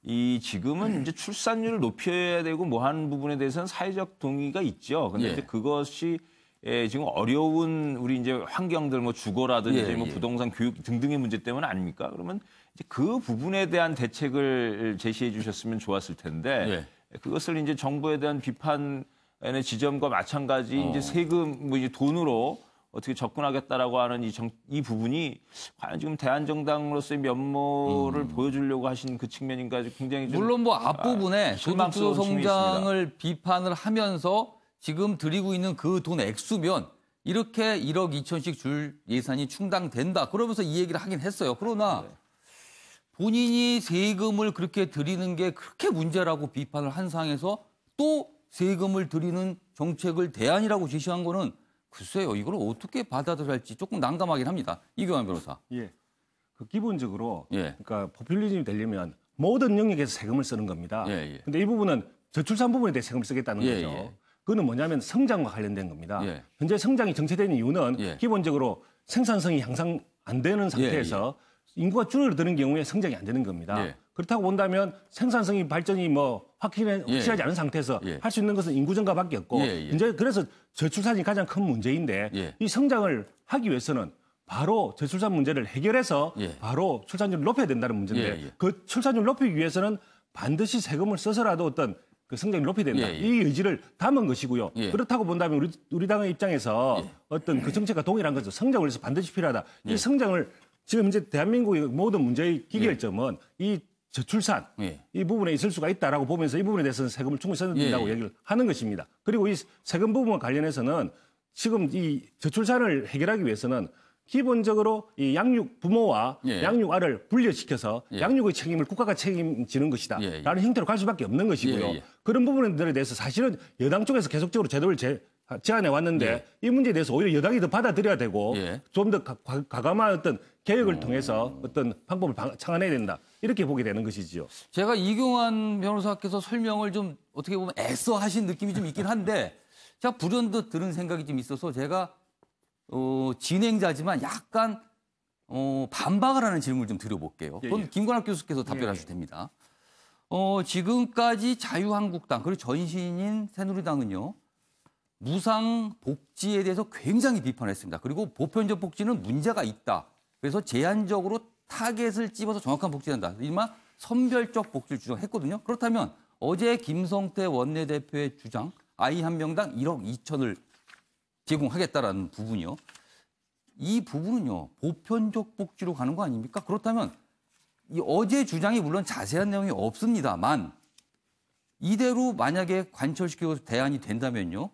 이 지금은 이제 출산율을 높여야 되고 뭐 하는 부분에 대해서는 사회적 동의가 있죠. 근데 예. 이제 그것이 지금 어려운 우리 이제 환경들 뭐 주거라든지 예, 뭐 예. 부동산 교육 등등의 문제 때문 아닙니까? 그러면 이제 그 부분에 대한 대책을 제시해 주셨으면 좋았을 텐데 그것을 이제 정부에 대한 비판의 지점과 마찬가지 이제 세금 뭐 이제 돈으로 어떻게 접근하겠다라고 하는 이 부분이 과연 지금 대한정당으로서의 면모를 보여주려고 하신 그 측면인가 굉장히 좀 물론 뭐 앞부분에 소득주도 실망스러운 층이 성장을 비판을 하면서 지금 드리고 있는 그 돈 액수면 이렇게 1억 2천씩 줄 예산이 충당된다. 그러면서 이 얘기를 하긴 했어요. 그러나 본인이 세금을 그렇게 드리는 게 그렇게 문제라고 비판을 한 상에서 또 세금을 드리는 정책을 대안이라고 제시한 거는 글쎄요. 이걸 어떻게 받아들여야 할지 조금 난감하긴 합니다. 이규환 변호사. 예. 그 기본적으로 예. 그러니까 포퓰리즘이 되려면 모든 영역에서 세금을 쓰는 겁니다. 예, 예. 근데 이 부분은 저출산 부분에 대해 세금을 쓰겠다는 예, 거죠. 예. 그거는 뭐냐면 성장과 관련된 겁니다. 예. 현재 성장이 정체되는 이유는 예. 기본적으로 생산성이 향상 안 되는 상태에서 인구가 줄어드는 경우에 성장이 안 되는 겁니다. 예. 그렇다고 본다면 생산성이 발전이 뭐 확실하지 않은 상태에서 예. 할 수 있는 것은 인구 증가밖에 없고 예, 예. 이제 그래서 저출산이 가장 큰 문제인데 예. 이 성장을 하기 위해서는 바로 저출산 문제를 해결해서 예. 바로 출산율을 높여야 된다는 문제인데 예, 예. 그 출산율을 높이기 위해서는 반드시 세금을 써서라도 어떤 그 성장률을 높여야 된다. 예, 예. 이 의지를 담은 것이고요. 예. 그렇다고 본다면 우리 당의 입장에서 어떤 그 정책과 동일한 거죠. 성장을 위해서 반드시 필요하다. 예. 이 성장을 지금 이제 대한민국의 모든 문제의 기결점은 이 저출산 예. 이 부분에 있을 수가 있다라고 보면서 이 부분에 대해서는 세금을 충분히 써야 된다고 예. 얘기를 하는 것입니다. 그리고 이 세금 부분과 관련해서는 지금 이 저출산을 해결하기 위해서는 기본적으로 이 양육 부모와 예. 양육아를 분리시켜서 예. 양육의 책임을 국가가 책임지는 것이다. 예, 예. 라는 형태로 갈 수밖에 없는 것이고요. 예, 예. 그런 부분들에 대해서 사실은 여당 쪽에서 계속적으로 제도를 제안해 왔는데 예. 이 문제에 대해서 오히려 여당이 더 받아들여야 되고 예. 좀 더 과감한 어떤 계획을 통해서 어떤 방법을 창안해야 된다. 이렇게 보게 되는 것이지요. 제가 이경환 변호사께서 설명을 좀 어떻게 보면 애써 하신 느낌이 좀 있긴 한데 제가 불현듯 들은 생각이 좀 있어서 제가 진행자지만 약간 반박을 하는 질문을 좀 드려볼게요. 그건 김관학 교수께서 답변하셔도 됩니다. 지금까지 자유한국당 그리고 전신인 새누리당은요. 무상 복지에 대해서 굉장히 비판했습니다. 그리고 보편적 복지는 문제가 있다. 그래서 제한적으로 타겟을 찝어서 정확한 복지를 한다. 이른바 선별적 복지를 주장했거든요. 그렇다면 어제 김성태 원내대표의 주장 아이 한 명당 1억 2천을 제공하겠다라는 부분이요. 이 부분은요. 보편적 복지로 가는 거 아닙니까? 그렇다면 이 어제 주장이 물론 자세한 내용이 없습니다만 이대로 만약에 관철시키고 대안이 된다면요.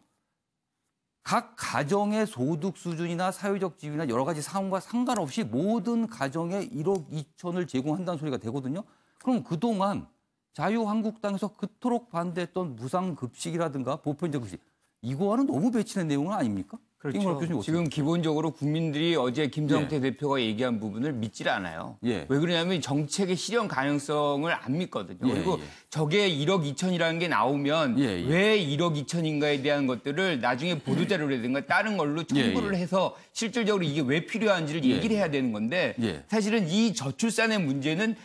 각 가정의 소득 수준이나 사회적 지위나 여러 가지 상황과 상관없이 모든 가정에 1억 2천을 제공한다는 소리가 되거든요. 그럼 그동안 자유한국당에서 그토록 반대했던 무상급식이라든가 보편적 급식 이거와는 너무 배치는 내용은 아닙니까? 그렇죠. 지금 기본적으로 국민들이 어제 김성태 대표가 얘기한 부분을 믿질 않아요. 예. 왜 그러냐면 정책의 실현 가능성을 안 믿거든요. 그리고 저게 1억 2천이라는 게 나오면 왜 1억 2천인가에 대한 것들을 나중에 보도자료라든가 다른 걸로 첨부를 해서 실질적으로 이게 왜 필요한지를 얘기를 해야 되는 건데 사실은 이 저출산의 문제는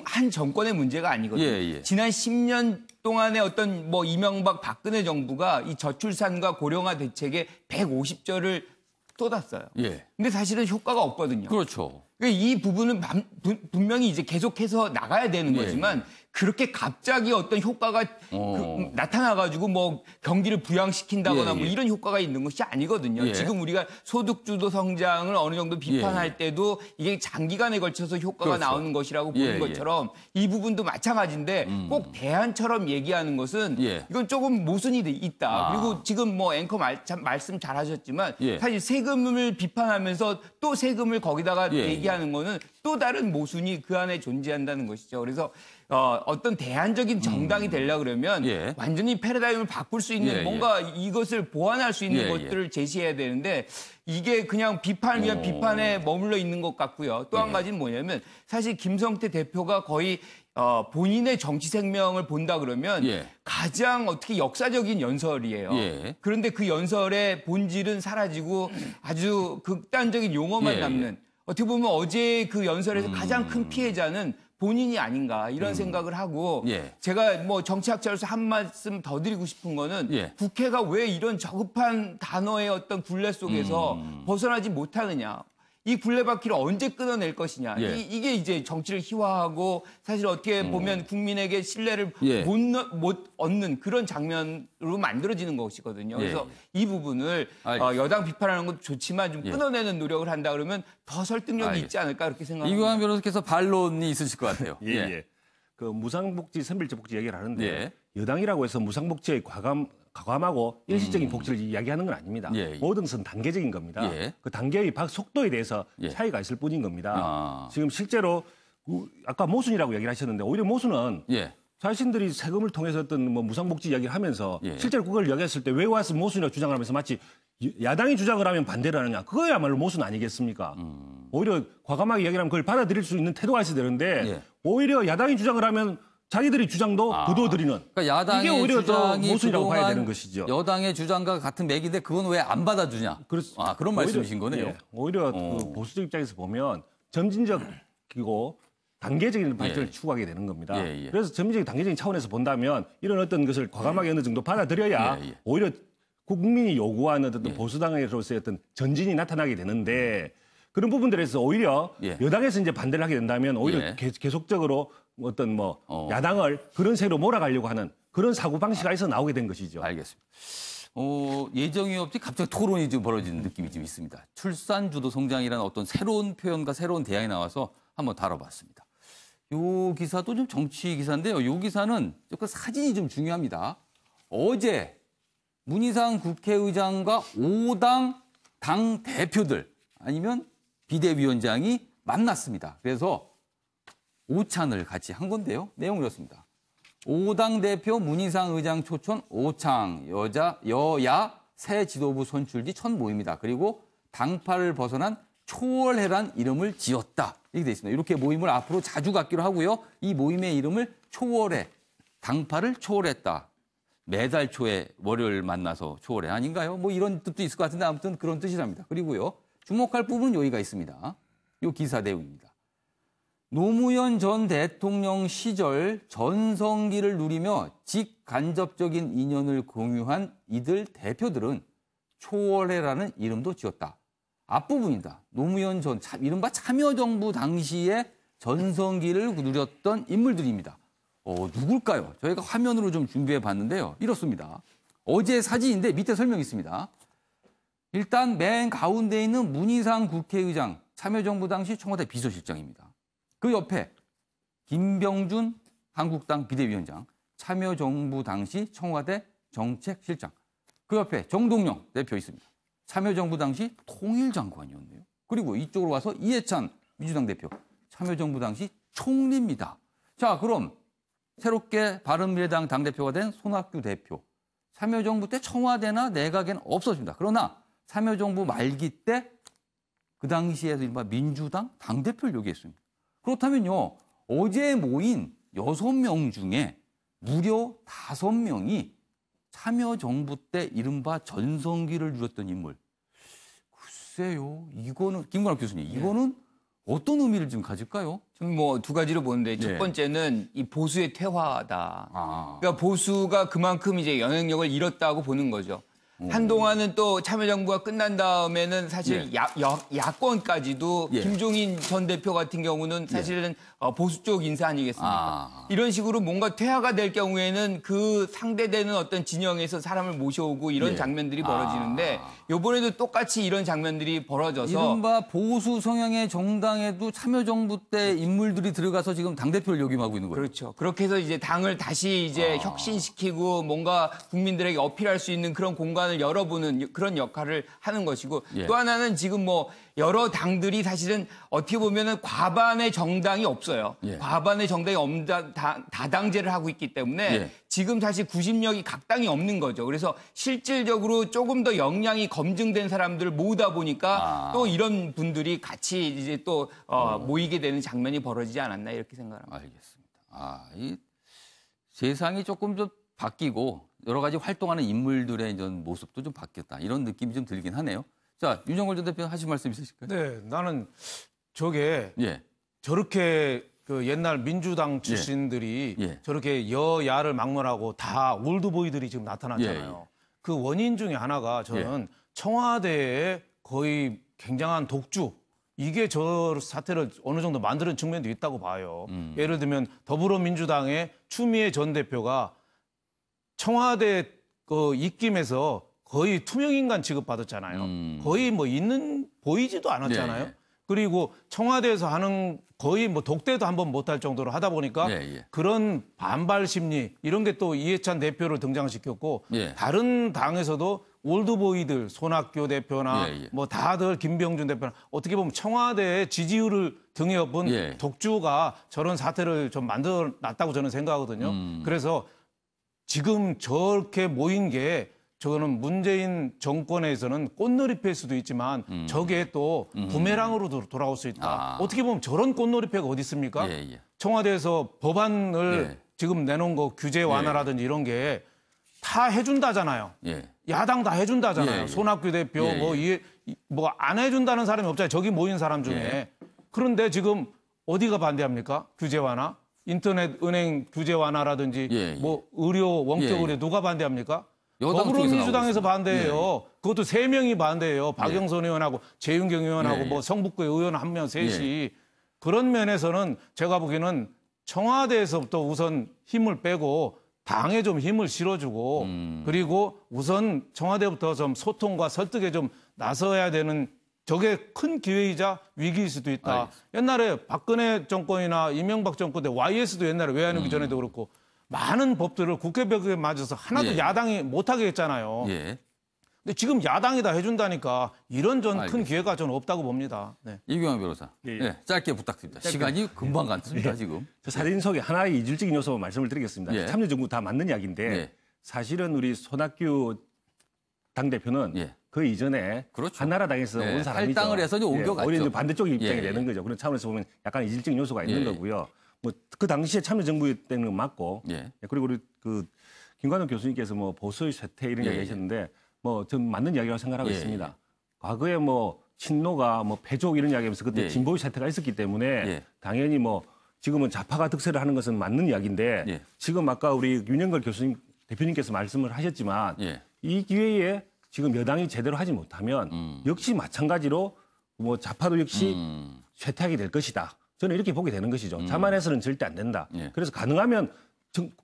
한 정권의 문제가 아니거든요. 지난 10년 동안의 어떤 뭐 이명박 박근혜 정부가 이 저출산과 고령화 대책에 150조를 쏟았어요. 근데 사실은 효과가 없거든요. 그렇죠. 이 부분은 분명히 이제 계속해서 나가야 되는 거지만 그렇게 갑자기 어떤 효과가 나타나가지고 뭐 경기를 부양시킨다거나 뭐 이런 효과가 있는 것이 아니거든요. 지금 우리가 소득주도 성장을 어느 정도 비판할 때도 이게 장기간에 걸쳐서 효과가 나오는 것이라고 보는 것처럼 이 부분도 마찬가지인데 꼭 대안처럼 얘기하는 것은 이건 조금 모순이 있다. 그리고 지금 뭐 앵커 말씀 잘 하셨지만 사실 세금을 비판하면서 또 세금을 거기다가 얘기하는 거는 또 다른 모순이 그 안에 존재한다는 것이죠. 그래서 어떤 대안적인 정당이 되려고 그러면 완전히 패러다임을 바꿀 수 있는 뭔가 이것을 보완할 수 있는 것들을 제시해야 되는데 이게 그냥 비판 위한 비판에 머물러 있는 것 같고요. 또 한 가지는 뭐냐면 사실 김성태 대표가 거의 본인의 정치 생명을 본다 그러면 가장 어떻게 역사적인 연설이에요. 그런데 그 연설의 본질은 사라지고 아주 극단적인 용어만 남는 어떻게 보면 어제 그 연설에서 가장 큰 피해자는 본인이 아닌가 이런 생각을 하고 제가 뭐 정치학자로서 한 말씀 더 드리고 싶은 거는 국회가 왜 이런 저급한 단어의 어떤 굴레 속에서 벗어나지 못하느냐. 이 굴레바퀴를 언제 끊어낼 것이냐. 이게 이제 정치를 희화하고 사실 어떻게 보면 국민에게 신뢰를 못 얻는 그런 장면으로 만들어지는 것이거든요. 그래서 이 부분을 여당 비판하는 것도 좋지만 좀 끊어내는 노력을 한다 그러면 더 설득력이 있지 않을까 그렇게 생각합니다. 이광환 변호사께서 반론이 있으실 것 같아요. 그 무상복지, 선별적 복지 얘기를 하는데 여당이라고 해서 무상복지에 과감하고 일시적인 복지를 이야기하는 건 아닙니다. 모든 것은 단계적인 겁니다. 그 단계의 속도에 대해서 차이가 있을 뿐인 겁니다. 지금 실제로 아까 모순이라고 얘기를 하셨는데 오히려 모순은 자신들이 세금을 통해서 어떤 뭐 무상복지 이야기를 하면서 실제로 그걸 이야기했을 때 왜 와서 모순이라고 주장을 하면서 마치 야당이 주장을 하면 반대를 하느냐. 그거야말로 모순 아니겠습니까? 오히려 과감하게 이야기를 하면 그걸 받아들일 수 있는 태도가 있어야 되는데 오히려 야당이 주장을 하면 자기들이 주장도 거둬들이는 그러니까 야당의 이게 오히려 주장이 모순이라고 봐야 되는 것이죠. 여당의 주장과 같은 맥인데 그건 왜 안 받아주냐? 그런 말씀이신 거네요. 오히려 그 보수적 입장에서 보면 점진적이고 단계적인 발전을 추구하게 되는 겁니다. 그래서 점진적인 단계적인 차원에서 본다면 이런 어떤 것을 과감하게 어느 정도 받아들여야 오히려 국민이 요구하는 어떤 보수당으로서의 어떤 전진이 나타나게 되는데 그런 부분들에서 오히려 예. 여당에서 이제 반대를 하게 된다면 오히려 예. 계속적으로 어떤 야당을 그런 색으로 몰아가려고 하는 그런 사고방식에서 나오게 된 것이죠. 알겠습니다. 예정이 없이 갑자기 토론이 좀 벌어지는 느낌이 좀 있습니다. 출산주도 성장이라는 어떤 새로운 표현과 새로운 대안이 나와서 한번 다뤄봤습니다. 요 기사도 좀 정치 기사인데요. 요 기사는 조금 사진이 좀 중요합니다. 어제 문희상 국회의장과 5당 당 대표들 아니면 비대위원장이 만났습니다. 그래서 오찬을 같이 한 건데요. 내용은 이렇습니다. 5당 대표 문희상 의장 초청 오창 여야 새 지도부 선출지 첫 모임이다. 그리고 당파를 벗어난 초월해란 이름을 지었다. 이렇게 돼 있습니다. 이렇게 모임을 앞으로 자주 갖기로 하고요. 이 모임의 이름을 초월해, 당파를 초월했다. 매달 초에 월요일 만나서 초월해 아닌가요? 뭐 이런 뜻도 있을 것 같은데 아무튼 그런 뜻이랍니다. 그리고요. 주목할 부분은 여기가 있습니다. 이 기사 내용입니다. 노무현 전 대통령 시절 전성기를 누리며 직간접적인 인연을 공유한 이들 대표들은 초월해라는 이름도 지었다. 앞부분이다. 노무현 전 이른바 참여정부 당시에 전성기를 누렸던 인물들입니다. 누굴까요? 저희가 화면으로 좀 준비해 봤는데요. 이렇습니다. 어제 사진인데 밑에 설명이 있습니다. 일단 맨 가운데 있는 문희상 국회의장, 참여정부 당시 청와대 비서실장입니다. 그 옆에 김병준 한국당 비대위원장, 참여정부 당시 청와대 정책실장. 그 옆에 정동영 대표 있습니다. 참여정부 당시 통일장관이었네요. 그리고 이쪽으로 와서 이해찬 민주당 대표, 참여정부 당시 총리입니다. 자, 그럼 새롭게 바른미래당 당대표가 된 손학규 대표. 참여정부 때 청와대나 내각에는 없었습니다. 그러나 참여정부 말기 때 그 당시에서 이른바 민주당 당대표를 요구했습니다. 그렇다면요, 어제 모인 6명 중에 무려 5명이 참여정부 때 이른바 전성기를 누렸던 인물. 글쎄요, 이거는, 김관학 교수님, 이거는 어떤 의미를 좀 가질까요? 저는 뭐 두 가지로 보는데 첫 번째는 이 보수의 퇴화다. 그러니까 보수가 그만큼 이제 영향력을 잃었다고 보는 거죠. 한동안은 또 참여정부가 끝난 다음에는 사실 야권까지도 김종인 전 대표 같은 경우는 사실은 보수 쪽 인사 아니겠습니까? 이런 식으로 뭔가 퇴화가 될 경우에는 그 상대되는 어떤 진영에서 사람을 모셔오고 이런 장면들이 벌어지는데 이번에도 똑같이 이런 장면들이 벌어져서 이른바 보수 성향의 정당에도 참여정부 때 인물들이 들어가서 지금 당대표를 역임하고 있는 거예요. 그렇죠. 그렇게 해서 이제 당을 다시 이제 혁신시키고 뭔가 국민들에게 어필할 수 있는 그런 공간을 열어보는 그런 역할을 하는 것이고 또 하나는 지금 뭐 여러 당들이 사실은 어떻게 보면은 과반의 정당이 없어요. 과반의 정당이 다당제를 하고 있기 때문에 지금 사실 구심력이 각 당이 없는 거죠. 그래서 실질적으로 조금 더 역량이 검증된 사람들을 모으다 보니까 또 이런 분들이 같이 이제 또 모이게 되는 장면이 벌어지지 않았나 이렇게 생각합니다. 알겠습니다. 이 세상이 조금 좀 바뀌고 여러 가지 활동하는 인물들의 이런 모습도 좀 바뀌었다. 이런 느낌이 좀 들긴 하네요. 자, 윤정걸 전 대표 하실 말씀 있으실까요? 네, 나는 저게 저렇게 그 옛날 민주당 출신들이 저렇게 여야를 막론하고 다 올드보이들이 지금 나타났잖아요. 그 원인 중에 하나가 저는 청와대의 거의 굉장한 독주, 이게 저 사태를 어느 정도 만드는 측면도 있다고 봐요. 예를 들면 더불어민주당의 추미애 전 대표가 청와대 그 입김에서 거의 투명인간 취급받았잖아요. 거의 뭐 보이지도 않았잖아요. 그리고 청와대에서 하는 거의 뭐 독대도 한번 못할 정도로 하다 보니까 그런 반발 심리 이런 게 또 이해찬 대표를 등장시켰고 다른 당에서도 올드보이들 손학규 대표나 뭐 다들 김병준 대표나 어떻게 보면 청와대의 지지율을 등에 업은 독주가 저런 사태를 좀 만들어놨다고 저는 생각하거든요. 그래서 지금 저렇게 모인 게 저거는 문재인 정권에서는 꽃놀이패일 수도 있지만 저게 또 부메랑으로 돌아올 수 있다. 어떻게 보면 저런 꽃놀이패가 어디 있습니까? 청와대에서 법안을 지금 내놓은 거 규제 완화라든지 이런 게 다 해준다잖아요. 야당 다 해준다잖아요. 손학규 대표 뭐 안 해준다는 사람이 없잖아요. 저기 모인 사람 중에. 그런데 지금 어디가 반대합니까? 규제 완화? 인터넷 은행 규제 완화라든지 뭐 의료 원격 의료 누가 반대합니까? 여당 쪽에서 더불어민주당에서 나오고 반대해요. 그것도 3명이 반대해요. 박영선 의원하고 재윤경 의원하고 뭐 성북구 의원 1명 셋이. 그런 면에서는 제가 보기에는 청와대에서부터 우선 힘을 빼고 당에 좀 힘을 실어주고 그리고 우선 청와대부터 좀 소통과 설득에 좀 나서야 되는 저게 큰 기회이자 위기일 수도 있다. 알겠습니다. 옛날에 박근혜 정권이나 이명박 정권 때 YS도 옛날에 외환위기 전에도 그렇고 많은 법들을 국회벽에 맞아서 하나도 야당이 못하게 했잖아요. 예. 근데 지금 야당이 다 해준다니까 이런 전 큰 알겠습니다. 기회가 저는 없다고 봅니다. 네. 이경환 변호사. 예. 네, 짧게 부탁드립니다. 시간이 금방 갔습니다, 지금. 저 사진 속에 하나의 이질적인 요소 말씀을 드리겠습니다. 예. 참여정부 다 맞는 이야기인데 예. 사실은 우리 손학규 당대표는 예. 그 이전에 그렇죠. 한나라당에서 네, 온 사람이죠. 할당을 해서 이제 옮겨갔죠. 오히려 이제 반대쪽 입장이 예, 예. 되는 거죠. 그런 차원에서 보면 약간 이질적인 요소가 있는 예, 예. 거고요. 뭐 그 당시에 참여정부 때는 맞고 예. 그리고 우리 그 김관원 교수님께서 뭐 보수의 쇠퇴 이런 예, 이야기 하셨는데 뭐 좀 맞는 이야기라고 생각하고 예, 있습니다. 예. 과거에 뭐 친노가 뭐 패족 이런 이야기하면서 그때 예, 진보의 쇠퇴가 있었기 때문에 예. 당연히 뭐 지금은 좌파가 득세를 하는 것은 맞는 이야기인데 예. 지금 아까 우리 윤영걸 교수님 대표님께서 말씀을 하셨지만 예. 이 기회에 지금 여당이 제대로 하지 못하면 역시 마찬가지로 뭐 좌파도 역시 쇠퇴하게 될 것이다. 저는 이렇게 보게 되는 것이죠. 자만해서는 절대 안 된다. 예. 그래서 가능하면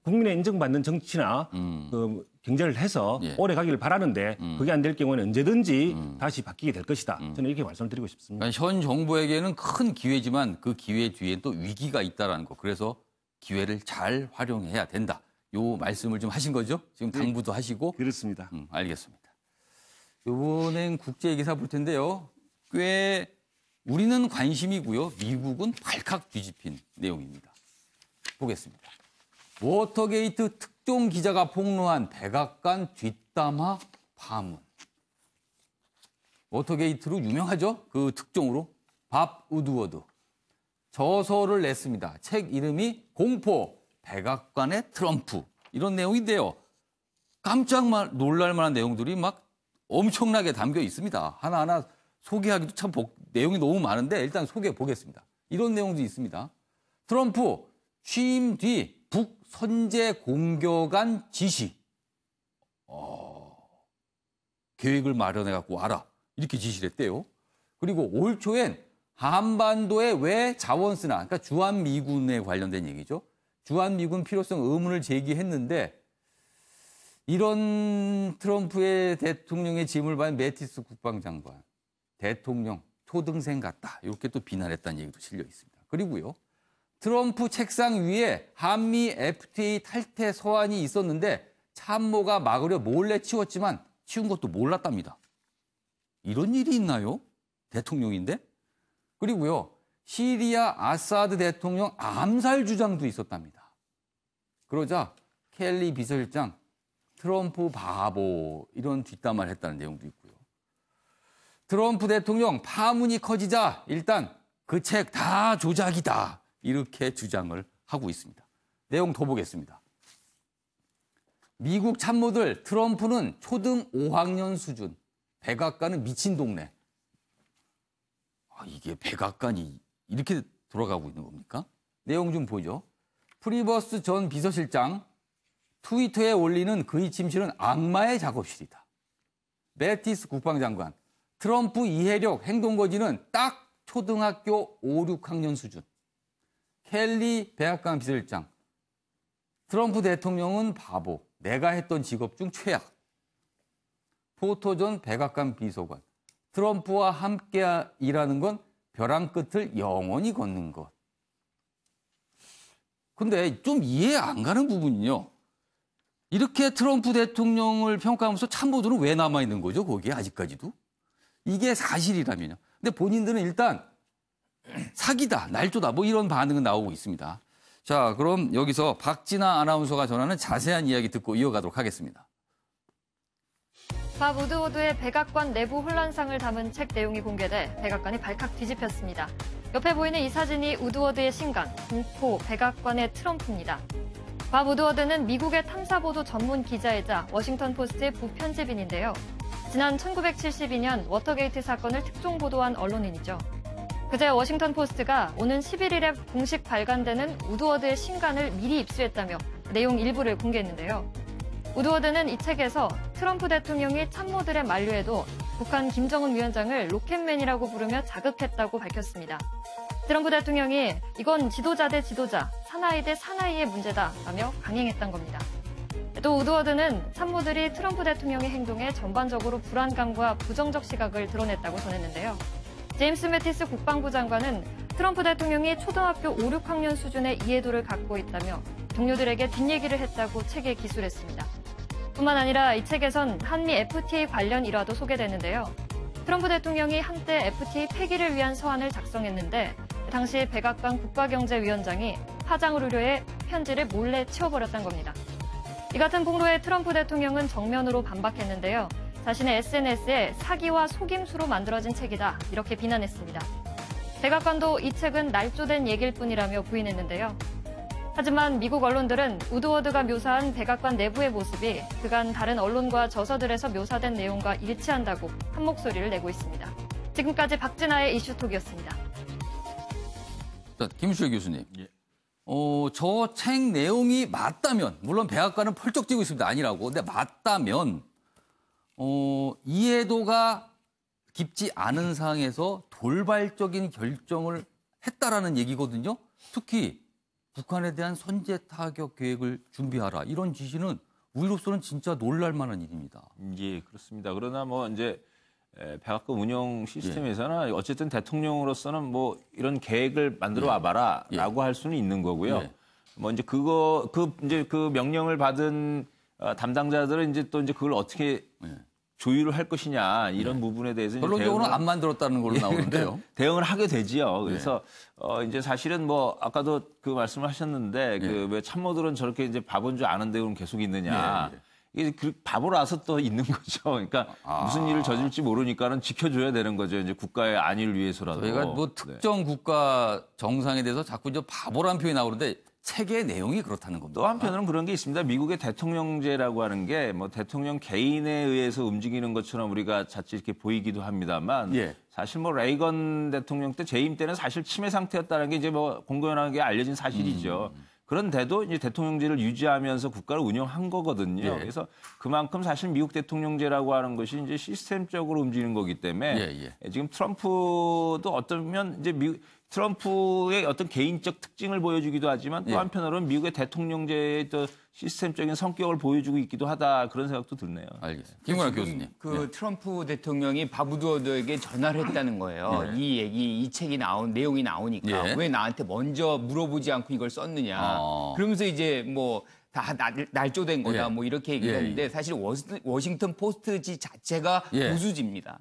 국민의 인정받는 정치나 그 경제를 해서 예. 오래 가기를 바라는데 그게 안 될 경우에는 언제든지 다시 바뀌게 될 것이다. 저는 이렇게 말씀드리고 싶습니다. 그러니까 현 정부에게는 큰 기회지만 그 기회 뒤에 또 위기가 있다라는 거. 그래서 기회를 잘 활용해야 된다. 요 말씀을 좀 하신 거죠? 지금 당부도 하시고. 그렇습니다. 알겠습니다. 이번엔 국제 기사 볼 텐데요. 꽤 우리는 관심이고요. 미국은 발칵 뒤집힌 내용입니다. 보겠습니다. 워터게이트 특종 기자가 폭로한 백악관 뒷담화 파문. 워터게이트로 유명하죠? 그 특종으로. 밥 우드워드. 저서를 냈습니다. 책 이름이 공포, 백악관의 트럼프. 이런 내용인데요. 깜짝 놀랄 만한 내용들이 막 엄청나게 담겨 있습니다. 하나하나 소개하기도 참 내용이 너무 많은데 일단 소개해 보겠습니다. 이런 내용도 있습니다. 트럼프 취임 뒤 북 선제 공격안 지시. 계획을 마련해 갖고 와라. 이렇게 지시를 했대요. 그리고 올 초엔 한반도에 왜 자원 쓰나. 그러니까 주한미군에 관련된 얘기죠. 주한미군 필요성 의문을 제기했는데 이런 트럼프의 대통령의 짐을 받은 매티스 국방장관. 대통령 초등생 같다. 이렇게 또 비난했다는 얘기도 실려 있습니다. 그리고요. 트럼프 책상 위에 한미 FTA 탈퇴 서한이 있었는데 참모가 막으려 몰래 치웠지만 치운 것도 몰랐답니다. 이런 일이 있나요? 대통령인데? 그리고요. 시리아 아사드 대통령 암살 주장도 있었답니다. 그러자 켈리 비서실장 트럼프 바보 이런 뒷담화를 했다는 내용도 있고요. 트럼프 대통령 파문이 커지자 일단 그 책 다 조작이다. 이렇게 주장을 하고 있습니다. 내용 더 보겠습니다. 미국 참모들 트럼프는 초등 5학년 수준, 백악관은 미친 동네. 이게 백악관이 이렇게 돌아가고 있는 겁니까? 내용 좀 보죠. 프리버스 전 비서실장 트위터에 올리는 그의 침실은 악마의 작업실이다. 매티스 국방장관 트럼프 이해력 행동거지는 딱 초등학교 5, 6학년 수준. 켈리 백악관 비서실장. 트럼프 대통령은 바보. 내가 했던 직업 중 최악. 포터 전 백악관 비서관. 트럼프와 함께 일하는 건 벼랑 끝을 영원히 걷는 것. 근데 좀 이해 안 가는 부분이요. 이렇게 트럼프 대통령을 평가하면서 참모들은 왜 남아있는 거죠? 거기에 아직까지도? 이게 사실이라면요. 근데 본인들은 일단 사기다, 날조다 뭐 이런 반응은 나오고 있습니다. 자, 그럼 여기서 박진아 아나운서가 전하는 자세한 이야기 듣고 이어가도록 하겠습니다. 밥 우드워드의 백악관 내부 혼란상을 담은 책 내용이 공개돼 백악관이 발칵 뒤집혔습니다. 옆에 보이는 이 사진이 우드워드의 신간, 공포 백악관의 트럼프입니다. 밥 우드워드는 미국의 탐사보도 전문 기자이자 워싱턴 포스트의 부편집인인데요. 지난 1972년 워터게이트 사건을 특종 보도한 언론인이죠. 그제 워싱턴 포스트가 오는 11일에 공식 발간되는 우드워드의 신간을 미리 입수했다며 내용 일부를 공개했는데요. 우드워드는 이 책에서 트럼프 대통령이 참모들의 만류에도 북한 김정은 위원장을 로켓맨이라고 부르며 자극했다고 밝혔습니다. 트럼프 대통령이 이건 지도자 대 지도자, 사나이 대 사나이의 문제다라며 강행했던 겁니다. 또 우드워드는 참모들이 트럼프 대통령의 행동에 전반적으로 불안감과 부정적 시각을 드러냈다고 전했는데요. 제임스 매티스 국방부 장관은 트럼프 대통령이 초등학교 5, 6학년 수준의 이해도를 갖고 있다며 동료들에게 뒷얘기를 했다고 책에 기술했습니다. 뿐만 아니라 이 책에선 한미 FTA 관련 일화도 소개되는데요. 트럼프 대통령이 한때 FTA 폐기를 위한 서한을 작성했는데 당시 백악관 국가경제위원장이 파장을 우려해 편지를 몰래 치워버렸던 겁니다. 이 같은 폭로에 트럼프 대통령은 정면으로 반박했는데요. 자신의 SNS에 사기와 속임수로 만들어진 책이다 이렇게 비난했습니다. 백악관도 이 책은 날조된 얘기일 뿐이라며 부인했는데요. 하지만 미국 언론들은 우드워드가 묘사한 백악관 내부의 모습이 그간 다른 언론과 저서들에서 묘사된 내용과 일치한다고 한 목소리를 내고 있습니다. 지금까지 박진아의 이슈톡이었습니다. 김수혜 교수님. 저 책 내용이 맞다면, 물론 백악관은 펄쩍 뛰고 있습니다. 아니라고. 근데 맞다면, 이해도가 깊지 않은 상황에서 돌발적인 결정을 했다라는 얘기거든요. 특히 북한에 대한 선제 타격 계획을 준비하라. 이런 지시는 우리로서는 진짜 놀랄 만한 일입니다. 예, 그렇습니다. 그러나 뭐 이제 백악관 운영 시스템에서는 어쨌든 대통령으로서는 뭐 이런 계획을 만들어 와봐라라고 할 수는 있는 거고요. 뭐 이제 그 명령을 받은 담당자들은 이제 또 이제 그걸 어떻게 조율을 할 것이냐 이런 부분에 대해서 결론적으로는 안 만들었다는 걸로 나오는데요. 대응을 하게 되지요. 그래서 이제 사실은 뭐 아까도 그 말씀을 하셨는데 그 왜 참모들은 저렇게 이제 바본 줄 아는데 그럼 계속 있느냐. 이게 그 바보라서 또 있는 거죠. 그러니까 무슨 일을 저질지 모르니까는 지켜줘야 되는 거죠. 이제 국가의 안위를 위해서라도. 저희가 뭐 특정 국가 정상에 대해서 자꾸 이제 바보라는 표현이 나오는데 책의 내용이 그렇다는 겁니다. 또 한편으로는 그런 게 있습니다. 미국의 대통령제라고 하는 게 뭐 대통령 개인에 의해서 움직이는 것처럼 우리가 자칫 이렇게 보이기도 합니다만 사실 뭐 레이건 대통령 때 재임 때는 사실 치매 상태였다는 게 이제 뭐 공공연하게 알려진 사실이죠. 그런데도 이제 대통령제를 유지하면서 국가를 운영한 거거든요. 그래서 그만큼 사실 미국 대통령제라고 하는 것이 이제 시스템적으로 움직이는 거기 때문에 지금 트럼프도 어쩌면 이제 트럼프의 어떤 개인적 특징을 보여주기도 하지만 또 한편으로는 미국의 대통령제의 또 시스템적인 성격을 보여주고 있기도 하다 그런 생각도 드네요. 알겠습니다. 김건희 교수님. 트럼프 대통령이 밥 우드워드에게 전화를 했다는 거예요. 이 책이 내용이 나오니까 왜 나한테 먼저 물어보지 않고 이걸 썼느냐. 그러면서 이제 뭐 다 날조된 거다 뭐 이렇게 얘기했는데 사실 워싱턴 포스트지 자체가 보수지입니다.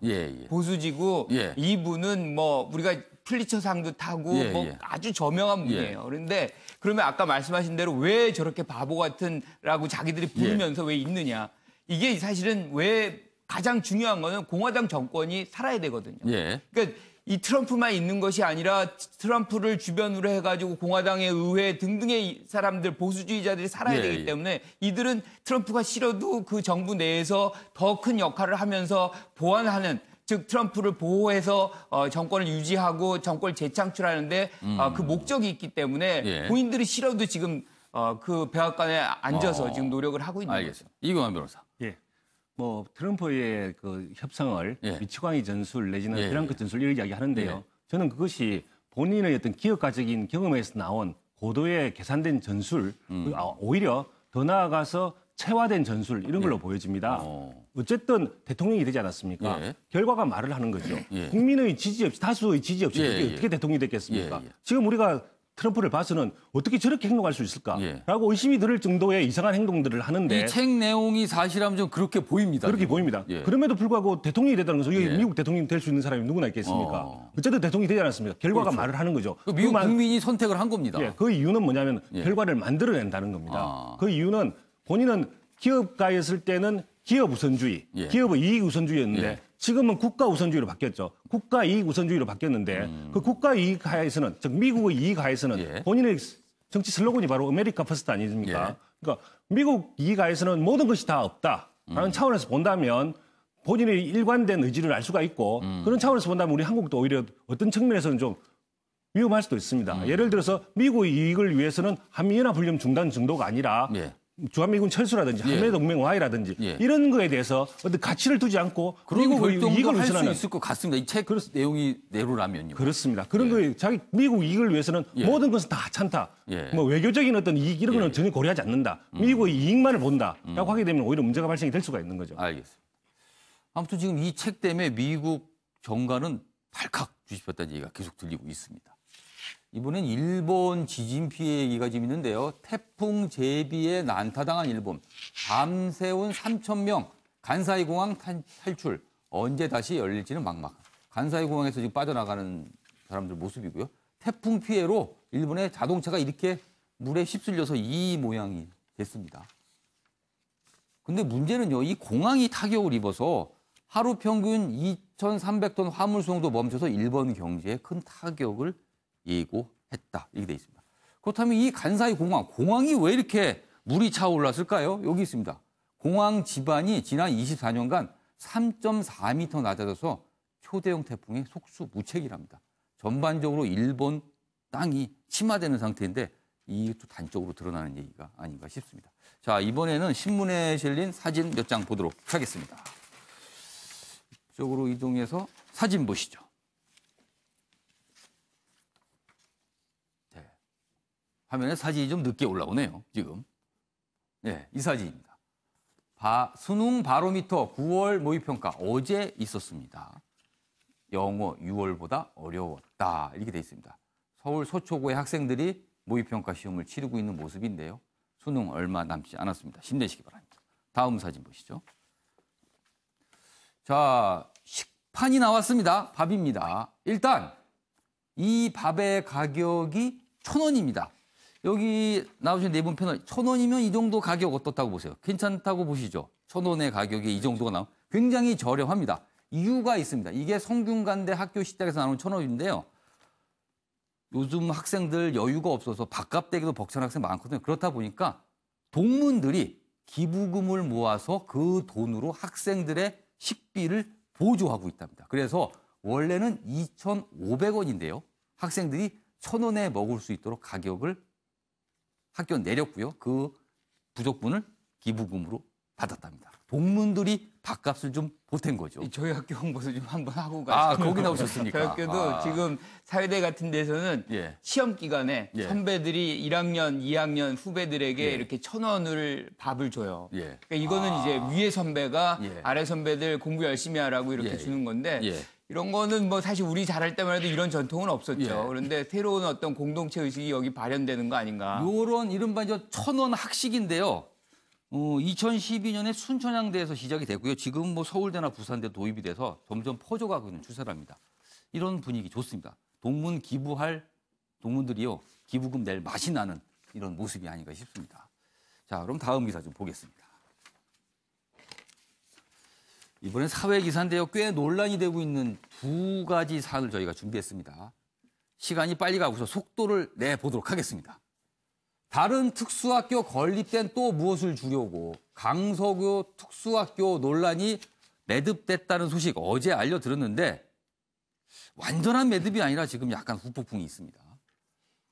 보수지고 이분은 뭐 우리가 플리처상도 타고 뭐 아주 저명한 분이에요. 그런데 그러면 아까 말씀하신 대로 왜 저렇게 바보 같은라고 자기들이 부르면서 왜 있느냐. 이게 사실은 왜 가장 중요한 거는 공화당 정권이 살아야 되거든요. 그러니까 이 트럼프만 있는 것이 아니라 트럼프를 주변으로 해가지고 공화당의 의회 등등의 사람들 보수주의자들이 살아야 되기 때문에 이들은 트럼프가 싫어도 그 정부 내에서 더 큰 역할을 하면서 보완하는 즉 트럼프를 보호해서 정권을 유지하고 정권을 재창출하는데 그 목적이 있기 때문에 본인들이 싫어도 지금 그 백악관에 앉아서 지금 노력을 하고 있는 거죠. 이경환 변호사. 뭐 트럼프의 그 협상을 미치광이 전술 내지는 프랑크 전술 이런 이야기 하는데요. 저는 그것이 본인의 어떤 기업가적인 경험에서 나온 고도의 계산된 전술, 오히려 더 나아가서 체화된 전술 이런 걸로 보여집니다. 어쨌든 대통령이 되지 않았습니까? 결과가 말을 하는 거죠. 국민의 지지 없이 다수의 지지 없이 어떻게 대통령이 됐겠습니까? 지금 우리가 트럼프를 봐서는 어떻게 저렇게 행동할 수 있을까라고 의심이 들 정도의 이상한 행동들을 하는데 이 책 내용이 사실하면 좀 그렇게 보입니다. 그렇게 보입니다. 그럼에도 불구하고 대통령이 됐다는 것은 미국 대통령이 될 수 있는 사람이 누구나 있겠습니까? 어쨌든 대통령이 되지 않았습니까? 결과가 말을 하는 거죠. 미국 국민이 선택을 한 겁니다. 그 이유는 뭐냐면 결과를 만들어낸다는 겁니다. 그 이유는 본인은 기업가였을 때는 기업 우선주의, 기업의 이익 우선주의였는데 지금은 국가 우선주의로 바뀌었죠. 국가 이익 우선주의로 바뀌었는데 그 국가 이익 하에서는, 즉 미국의 이익 하에서는 본인의 정치 슬로건이 바로 아메리카 퍼스트 아닙니까? 그러니까 미국 이익 하에서는 모든 것이 다 없다라는 차원에서 본다면 본인의 일관된 의지를 알 수가 있고 그런 차원에서 본다면 우리 한국도 오히려 어떤 측면에서는 좀 위험할 수도 있습니다. 예를 들어서 미국의 이익을 위해서는 한미연합훈련 중단 정도가 아니라 주한미군 철수라든지 예. 한미동맹 와이라든지 예. 이런 거에 대해서 어떤 가치를 두지 않고 그런 미국의 결정도 이익을 할 수 우선하는 있을 것 같습니다. 이 책 내용이 내로라면요. 그렇습니다. 그런 예. 거에 자기 미국 이익을 위해서는 예. 모든 것은 다 찬다. 예. 뭐 외교적인 어떤 이익 이런 거는 예. 전혀 고려하지 않는다. 미국의 이익만을 본다라고 하게 되면 오히려 문제가 발생이 될 수가 있는 거죠. 알겠습니다. 아무튼 지금 이 책 때문에 미국 정가는 발칵 뒤집혔다는 얘기가 계속 들리고 있습니다. 이번엔 일본 지진 피해 얘기가 좀 있는데요. 태풍 제비에 난타당한 일본. 밤새운 3,000명 간사이 공항 탈출. 언제 다시 열릴지는 막막. 간사이 공항에서 지금 빠져나가는 사람들 모습이고요. 태풍 피해로 일본의 자동차가 이렇게 물에 휩쓸려서 이 모양이 됐습니다. 근데 문제는요. 이 공항이 타격을 입어서 하루 평균 2,300톤 화물 수송도 멈춰서 일본 경제에 큰 타격을 예고했다. 이렇게 돼 있습니다. 그렇다면 이 간사이 공항이 왜 이렇게 물이 차올랐을까요? 여기 있습니다. 공항 지반이 지난 24년간 3.4m 낮아져서 초대형 태풍의 속수무책이랍니다. 전반적으로 일본 땅이 침하되는 상태인데 이것도 단적으로 드러나는 얘기가 아닌가 싶습니다. 자, 이번에는 신문에 실린 사진 몇 장 보도록 하겠습니다. 이쪽으로 이동해서 사진 보시죠. 네. 화면에 사진이 좀 늦게 올라오네요, 지금. 네, 이 사진입니다. 수능 바로미터 9월 모의평가 어제 있었습니다. 영어 6월보다 어려웠다. 이렇게 돼 있습니다. 서울 서초고의 학생들이 모의평가 시험을 치르고 있는 모습인데요. 수능 얼마 남지 않았습니다. 힘내시기 바랍니다. 다음 사진 보시죠. 자, 식판이 나왔습니다. 밥입니다. 일단 이 밥의 가격이 1,000원입니다. 여기 나오신 네 분 패널 1,000원이면 이 정도 가격 어떻다고 보세요? 괜찮다고 보시죠? 1,000원의 가격이 이 정도가 나오면 굉장히 저렴합니다. 이유가 있습니다. 이게 성균관대 학교 식당에서 나오는 1,000원인데요. 요즘 학생들 여유가 없어서 밥값 대기도 벅찬 학생 많거든요. 그렇다 보니까 동문들이 기부금을 모아서 그 돈으로 학생들의 식비를 보조하고 있답니다. 그래서 원래는 2,500원인데요. 학생들이 1,000원에 먹을 수 있도록 가격을 학교 내렸고요. 그 부족분을 기부금으로 받았답니다. 동문들이 밥값을 좀 보탠 거죠. 저희 학교 홍보도 좀 한번 하고 가시죠. 거기 나오셨습니까? 저희 학교도 지금 사회대 같은 데서는 예. 시험 기간에 예. 선배들이 1학년, 2학년 후배들에게 예. 이렇게 1,000원을 밥을 줘요. 예. 그러니까 이거는 이제 위에 선배가 예. 아래 선배들 공부 열심히 하라고 이렇게 예. 주는 건데 예. 이런 거는 뭐 사실 우리 잘할 때만 해도 이런 전통은 없었죠. 예. 그런데 새로운 어떤 공동체 의식이 여기 발현되는 거 아닌가. 요런 이른바 1,000원 학식인데요. 2012년에 순천향대에서 시작이 됐고요. 지금 뭐 서울대나 부산대 도입이 돼서 점점 퍼져가고 있는 추세랍니다. 이런 분위기 좋습니다. 동문 기부할 동문들이요. 기부금 낼 맛이 나는 이런 모습이 아닌가 싶습니다. 자, 그럼 다음 기사 좀 보겠습니다. 이번엔 사회 기사인데요. 꽤 논란이 되고 있는 두 가지 사안을 저희가 준비했습니다. 시간이 빨리 가고서 속도를 내보도록 하겠습니다. 다른 특수학교 건립된 또 무엇을 주려고 강서구 특수학교 논란이 매듭됐다는 소식 어제 알려드렸는데 완전한 매듭이 아니라 지금 약간 후폭풍이 있습니다.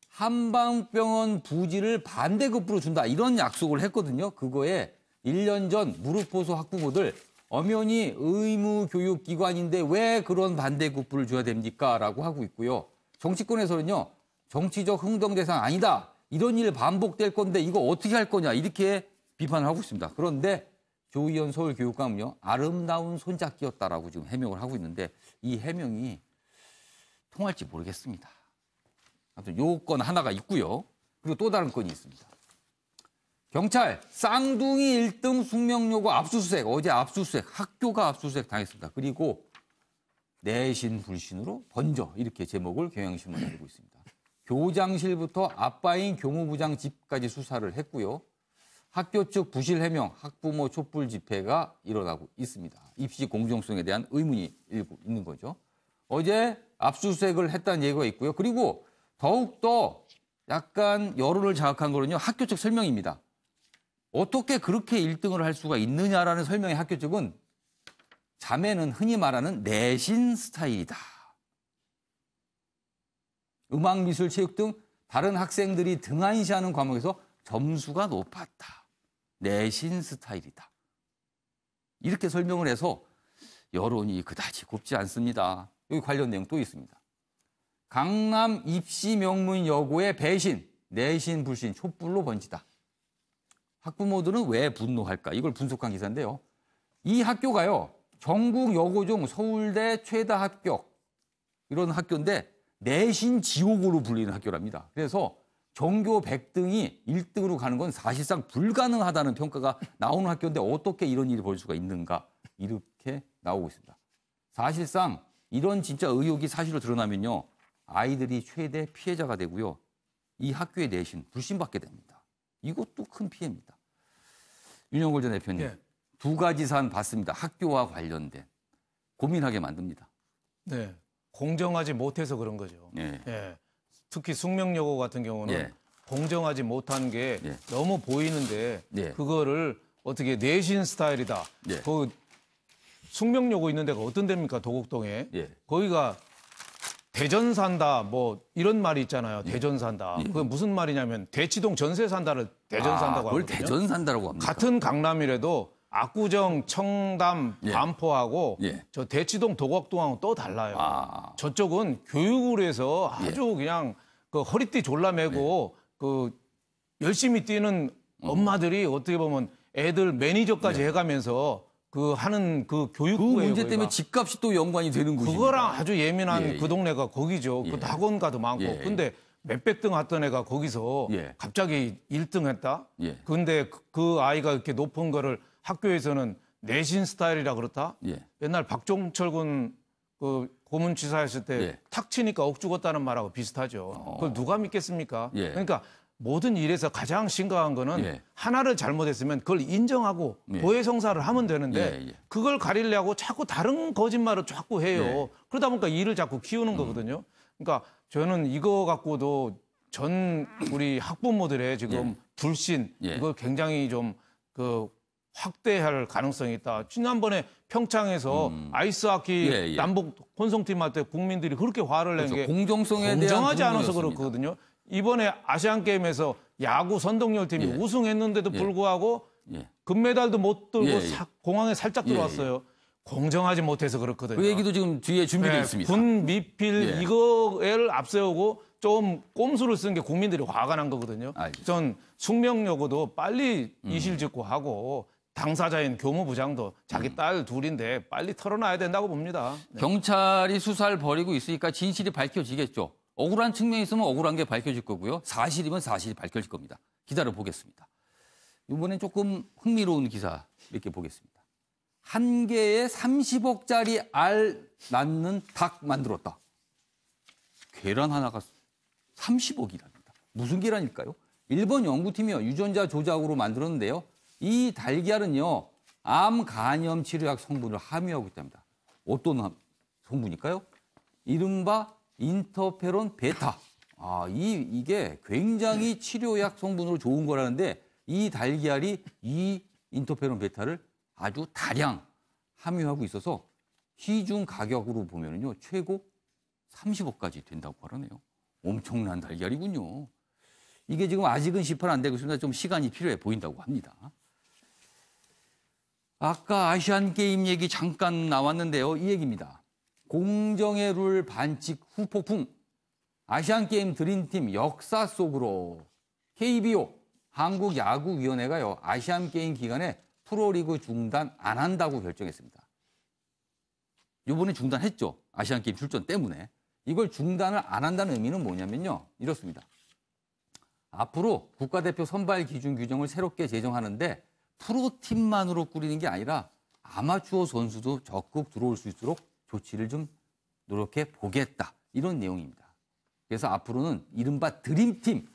한방병원 부지를 반대급부로 준다 이런 약속을 했거든요. 그거에 1년 전 무릎보수 학부모들 엄연히 의무교육기관인데 왜 그런 반대급부를 줘야 됩니까? 라고 하고 있고요. 정치권에서는요. 정치적 흥정 대상 아니다. 이런 일 반복될 건데 이거 어떻게 할 거냐 이렇게 비판을 하고 있습니다. 그런데 조희연 서울교육감은요. 아름다운 손잡기였다라고 지금 해명을 하고 있는데 이 해명이 통할지 모르겠습니다. 아무튼 요 건 하나가 있고요. 그리고 또 다른 건이 있습니다. 경찰 쌍둥이 1등 숙명여고 압수수색. 어제 압수수색. 학교가 압수수색 당했습니다. 그리고 내신 불신으로 번져 이렇게 제목을 경향신문에 내고 있습니다. 교장실부터 아빠인 교무부장 집까지 수사를 했고요. 학교 측 부실 해명, 학부모 촛불 집회가 일어나고 있습니다. 입시 공정성에 대한 의문이 일고 있는 거죠. 어제 압수수색을 했다는 얘기가 있고요. 그리고 더욱더 약간 여론을 자극한 거는요. 학교 측 설명입니다. 어떻게 그렇게 1등을 할 수가 있느냐라는 설명의 학교 측은 자매는 흔히 말하는 내신 스타일이다. 음악, 미술, 체육 등 다른 학생들이 등한시하는 과목에서 점수가 높았다. 내신 스타일이다. 이렇게 설명을 해서 여론이 그다지 곱지 않습니다. 여기 관련 내용 또 있습니다. 강남 입시 명문 여고의 배신, 내신 불신 촛불로 번지다. 학부모들은 왜 분노할까? 이걸 분석한 기사인데요. 이 학교가요, 전국 여고 중 서울대 최다 합격 이런 학교인데 내신 지옥으로 불리는 학교랍니다. 그래서 전교 100등이 1등으로 가는 건 사실상 불가능하다는 평가가 나오는 학교인데 어떻게 이런 일이 벌일 수가 있는가? 이렇게 나오고 있습니다. 사실상 이런 진짜 의혹이 사실로 드러나면요. 아이들이 최대 피해자가 되고요. 이 학교의 내신 불신받게 됩니다. 이것도 큰 피해입니다. 윤영걸 전 대표님, 네. 두 가지 사안 봤습니다. 학교와 관련된. 고민하게 만듭니다. 네. 공정하지 못해서 그런 거죠. 예. 예. 특히 숙명여고 같은 경우는 예. 공정하지 못한 게 예. 너무 보이는데 예. 그거를 어떻게 내신 스타일이다. 예. 그 숙명여고 있는 데가 어떤 데입니까? 도곡동에. 예. 거기가 대전 산다 뭐 이런 말이 있잖아요. 대전 산다. 예. 그게 무슨 말이냐면 대치동 전세 산다를 대전 산다고 그걸 하거든요. 대전 산다라고 합니다. 같은 강남이라도 압구정, 청담, 예. 반포하고 예. 저 대치동, 도곡동하고 또 달라요. 아. 저쪽은 교육을 해서 아주 그냥 그 허리띠 졸라매고 그 열심히 뛰는 엄마들이 어떻게 보면 애들 매니저까지 해가면서 그 하는 그 그 교육부예요. 문제 때문에 거기가. 집값이 또 연관이 되는 곳입니다. 그거랑 아주 예민한 예, 예. 그 동네가 거기죠. 예. 그 학원가도 많고. 예. 근데 몇백 등 했던 애가 거기서 예. 갑자기 1등 했다? 예. 근데 그 아이가 이렇게 높은 거를 학교에서는 내신 스타일이라 그렇다? 예. 옛날 박종철 군 그 고문치사 했을 때 예. 탁 치니까 억 죽었다는 말하고 비슷하죠. 그걸 누가 믿겠습니까? 예. 그러니까 모든 일에서 가장 심각한 거는 예. 하나를 잘못했으면 그걸 인정하고 예. 고해성사를 하면 되는데 예, 예. 그걸 가리려고 자꾸 다른 거짓말을 자꾸 해요. 예. 그러다 보니까 일을 자꾸 키우는 거거든요. 그러니까 저는 이거 갖고도 전 우리 학부모들의 지금 불신 예. 이걸 굉장히 좀 그 확대할 가능성이 있다. 지난번에 평창에서 아이스하키 예, 예. 남북 혼성팀 할 때 국민들이 그렇게 화를 낸 게 그렇죠. 공정성에 대한 공정하지 않아서 부분이었습니다. 그렇거든요. 이번에 아시안 게임에서 야구 선동열 팀이 예. 우승했는데도 예. 불구하고 예. 금메달도 못 들고 예, 예. 공항에 살짝 예, 들어왔어요. 공정하지 못해서 그렇거든요. 그 얘기도 지금 뒤에 준비되어 네, 있습니다. 군 미필 예. 이거를 앞세우고 좀 꼼수를 쓴 게 국민들이 화가 난 거거든요. 알겠습니다. 전 숙명여고도 빨리 이실직고 하고 당사자인 교무부장도 자기 딸 둘인데 빨리 털어놔야 된다고 봅니다. 네. 경찰이 수사를 벌이고 있으니까 진실이 밝혀지겠죠. 억울한 측면이 있으면 억울한 게 밝혀질 거고요. 사실이면 사실이 밝혀질 겁니다. 기다려 보겠습니다. 이번엔 조금 흥미로운 기사 몇 개 보겠습니다. 한 개에 30억짜리 알 낳는 닭 만들었다. 계란 하나가 30억이랍니다. 무슨 계란일까요? 일본 연구팀이요. 유전자 조작으로 만들었는데요. 이 달걀은요. 암 간염 치료약 성분을 함유하고 있답니다. 어떤 성분일까요? 이른바 인터페론 베타. 이게 굉장히 치료약 성분으로 좋은 거라는데 이 달걀이 이 인터페론 베타를 아주 다량 함유하고 있어서 시중 가격으로 보면요. 최고 30억까지 된다고 하네요. 엄청난 달걀이군요. 이게 지금 아직은 시판 안 되고 있습니다. 좀 시간이 필요해 보인다고 합니다. 아까 아시안게임 얘기 잠깐 나왔는데요. 이 얘기입니다. 공정의 룰 반칙 후 폭풍. 아시안게임 드림팀 역사 속으로 KBO 한국야구위원회가요. 아시안게임 기간에 프로리그 중단 안 한다고 결정했습니다. 이번에 중단했죠. 아시안게임 출전 때문에. 이걸 중단을 안 한다는 의미는 뭐냐면요. 이렇습니다. 앞으로 국가대표 선발 기준 규정을 새롭게 제정하는데 프로팀만으로 꾸리는 게 아니라 아마추어 선수도 적극 들어올 수 있도록 조치를 좀 노력해 보겠다. 이런 내용입니다. 그래서 앞으로는 이른바 드림팀,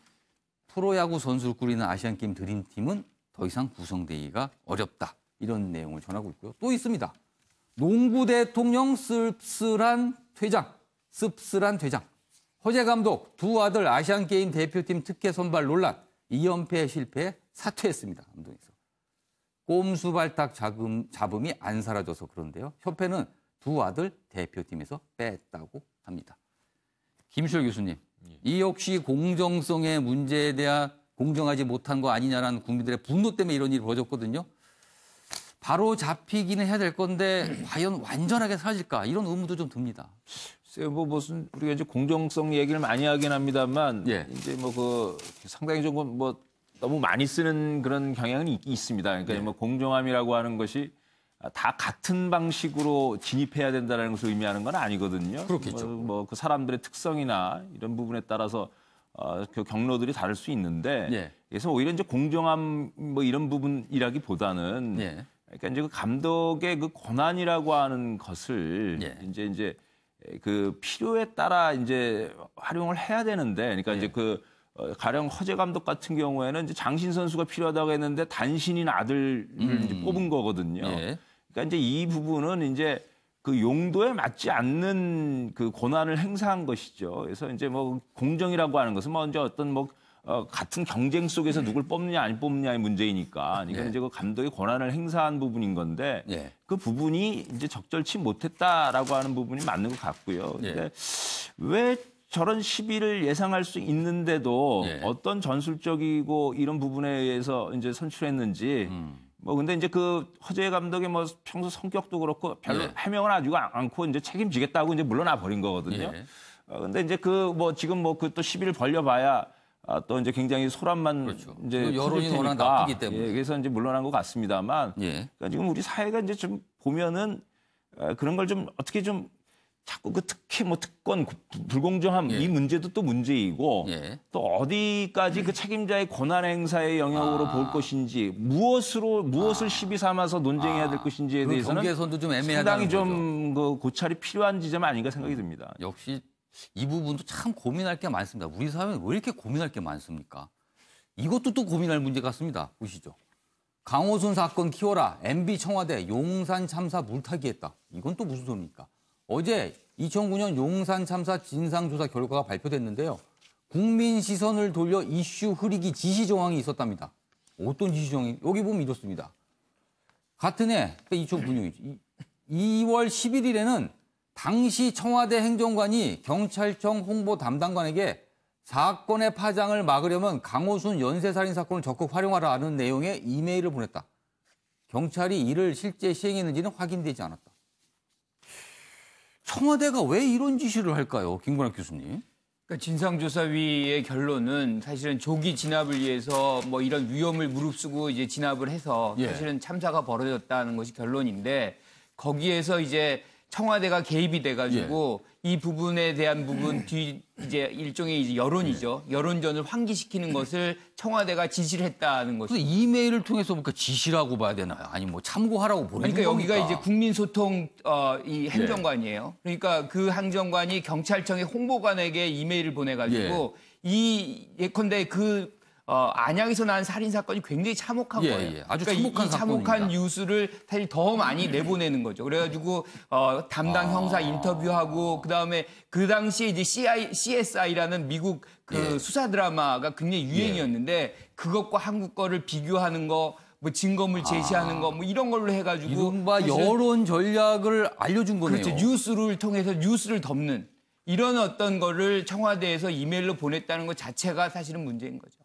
프로야구 선수를 꾸리는 아시안게임 드림팀은 더 이상 구성되기가 어렵다. 이런 내용을 전하고 있고요. 또 있습니다. 농구 대통령 씁쓸한 퇴장. 허재 감독 두 아들 아시안게임 대표팀 특혜 선발 논란. 2연패 실패에 사퇴했습니다. 감독에서. 꼼수 발탁 잡음이 안 사라져서 그런데요. 협회는 두 아들 대표팀에서 뺐다고 합니다. 김수열 교수님, 이 역시 공정성의 문제에 대한 공정하지 못한 거 아니냐라는 국민들의 분노 때문에 이런 일이 벌어졌거든요. 바로 잡히기는 해야 될 건데 과연 완전하게 사라질까 이런 의문도 좀 듭니다. 글쎄요, 뭐 무슨 우리가 이제 공정성 얘기를 많이 하긴 합니다만 예. 이제 뭐 그 상당히 좀 뭐 너무 많이 쓰는 그런 경향은 있습니다. 그러니까 예. 뭐 공정함이라고 하는 것이 다 같은 방식으로 진입해야 된다는 것을 의미하는 건 아니거든요. 그렇겠죠. 뭐 그 사람들의 특성이나 이런 부분에 따라서 그 경로들이 다를 수 있는데 예. 그래서 오히려 이제 공정함 뭐 이런 부분이라기보다는 예. 그러니까 이제 그 감독의 그 권한이라고 하는 것을 예. 이제 그 필요에 따라 이제 활용을 해야 되는데, 그러니까 예. 이제 그 가령 허재 감독 같은 경우에는 이제 장신 선수가 필요하다고 했는데 단신인 아들을 이제 뽑은 거거든요. 예. 그러니까 이제 이 부분은 이제 그 용도에 맞지 않는 그 권한을 행사한 것이죠. 그래서 이제 뭐 공정이라고 하는 것은 먼저 어떤 뭐 같은 경쟁 속에서 누굴 뽑느냐 안 뽑느냐의 문제이니까. 그러니까 예. 이제 그 감독의 권한을 행사한 부분인 건데 예. 그 부분이 이제 적절치 못했다라고 하는 부분이 맞는 것 같고요. 근데 예. 왜 저런 시비를 예상할 수 있는데도 예. 어떤 전술적이고 이런 부분에 의해서 이제 선출했는지 뭐 근데 이제 그 허재 감독의 뭐 평소 성격도 그렇고 별로 예. 해명을 하지 않고 이제 책임지겠다고 이제 물러나 버린 거거든요. 예. 근데 이제 그 뭐 지금 뭐 그 또 시비를 벌려봐야 또 이제 굉장히 소란만 그렇죠. 이제 그 여론이 커질 워낙 테니까. 나쁘기 때문에. 예, 그래서 이제 물러난 것 같습니다만 예. 그러니까 지금 우리 사회가 이제 좀 보면은 그런 걸 좀 어떻게 좀 자꾸 그 특혜 뭐 특권 불공정함 예. 이 문제도 또 문제이고 예. 또 어디까지 그 책임자의 권한 행사의 영역으로 볼 것인지 무엇을 시비 삼아서 논쟁해야 될 것인지에 그 대해서는 경계선도 좀 애매하다는 상당히 좀 그 고찰이 필요한 지점 아닌가 생각이 듭니다. 역시 이 부분도 참 고민할 게 많습니다. 우리 사회는 왜 이렇게 고민할 게 많습니까? 이것도 또 고민할 문제 같습니다. 보시죠. 강호순 사건 키워라. MB 청와대 용산 참사 물타기 했다. 이건 또 무슨 소리입니까? 어제 2009년 용산 참사 진상조사 결과가 발표됐는데요. 국민 시선을 돌려 이슈 흐리기 지시 정황이 있었답니다. 어떤 지시 정황이? 여기 보면 이렇습니다. 같은 해, 2009년이죠. 2월 11일에는 당시 청와대 행정관이 경찰청 홍보 담당관에게 사건의 파장을 막으려면 강호순 연쇄살인 사건을 적극 활용하라는 내용의 이메일을 보냈다. 경찰이 이를 실제 시행했는지는 확인되지 않았다. 청와대가 왜 이런 지시를 할까요? 김건학 교수님. 그러니까 진상조사위의 결론은 사실은 조기 진압을 위해서 뭐 이런 위험을 무릅쓰고 이제 진압을 해서 예. 사실은 참사가 벌어졌다는 것이 결론인데 거기에서 이제 청와대가 개입이 돼가지고 이 부분에 대한 부분 이제 일종의 이제 여론이죠. 여론전을 환기시키는 것을 청와대가 지시를 했다는 것이죠. 그래서 이메일을 통해서 뭔가 지시라고 봐야 되나요? 아니 뭐 참고하라고 보내는 그러니까 여기가 겁니까? 이제 국민소통 이 행정관이에요. 그러니까 그 행정관이 경찰청의 홍보관에게 이메일을 보내가지고 이 예컨대 그 안양에서 난 살인 사건이 굉장히 참혹한 예, 거예요. 예. 아주 그러니까 참혹한 이 참혹한 사건입니다. 뉴스를 사실 더 많이 내보내는 거죠. 그래가지고 담당 형사 인터뷰하고 그다음에 그 당시에 이제 CSI라는 미국 그 예. 수사 드라마가 굉장히 유행이었는데 그것과 한국 거를 비교하는 거. 뭐 증거물 제시하는 거 뭐 이런 걸로 해가지고 이른바 사실 여론 전략을 알려준 거네요. 그렇죠. 뉴스를 통해서 뉴스를 덮는 이런 어떤 거를 청와대에서 이메일로 보냈다는 것 자체가 사실은 문제인 거죠.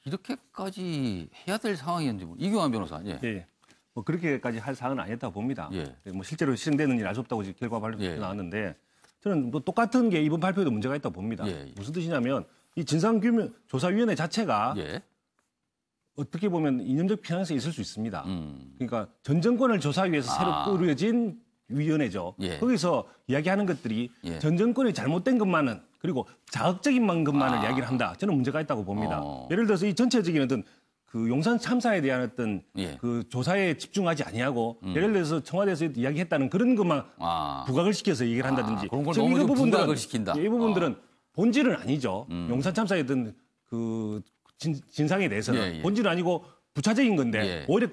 이렇게까지 해야 될 상황이었는데 이경환 변호사. 예. 예. 뭐 그렇게까지 할 사항은 아니었다고 봅니다. 예. 뭐 실제로 실행되는지 알 수 없다고 지금 결과 발표 예. 나왔는데 저는 뭐 똑같은 게 이번 발표에도 문제가 있다고 봅니다. 예. 무슨 뜻이냐면 이 진상규명조사위원회 자체가 예. 어떻게 보면 이념적 편향성이 있을 수 있습니다. 그러니까 전 정권을 조사하기 위해서 새로 꾸려진 위원회죠. 예. 거기서 이야기하는 것들이 예. 전 정권이 잘못된 것만은 그리고 자극적인 것만을 이야기를 한다. 저는 문제가 있다고 봅니다. 예를 들어서 이 전체적인 어떤 그 용산 참사에 대한 어떤 예. 그 조사에 집중하지 아니하고 예를 들어서 청와대에서 이야기했다는 그런 것만 부각을 시켜서 얘기를 한다든지 그런 걸 지금 너무 이런 좀 부분들은 부각을 시킨다. 이 부분들은 본질은 아니죠. 용산 참사에 어떤 그 진상에 대해서는 예, 예. 본질은 아니고 부차적인 건데 예. 오히려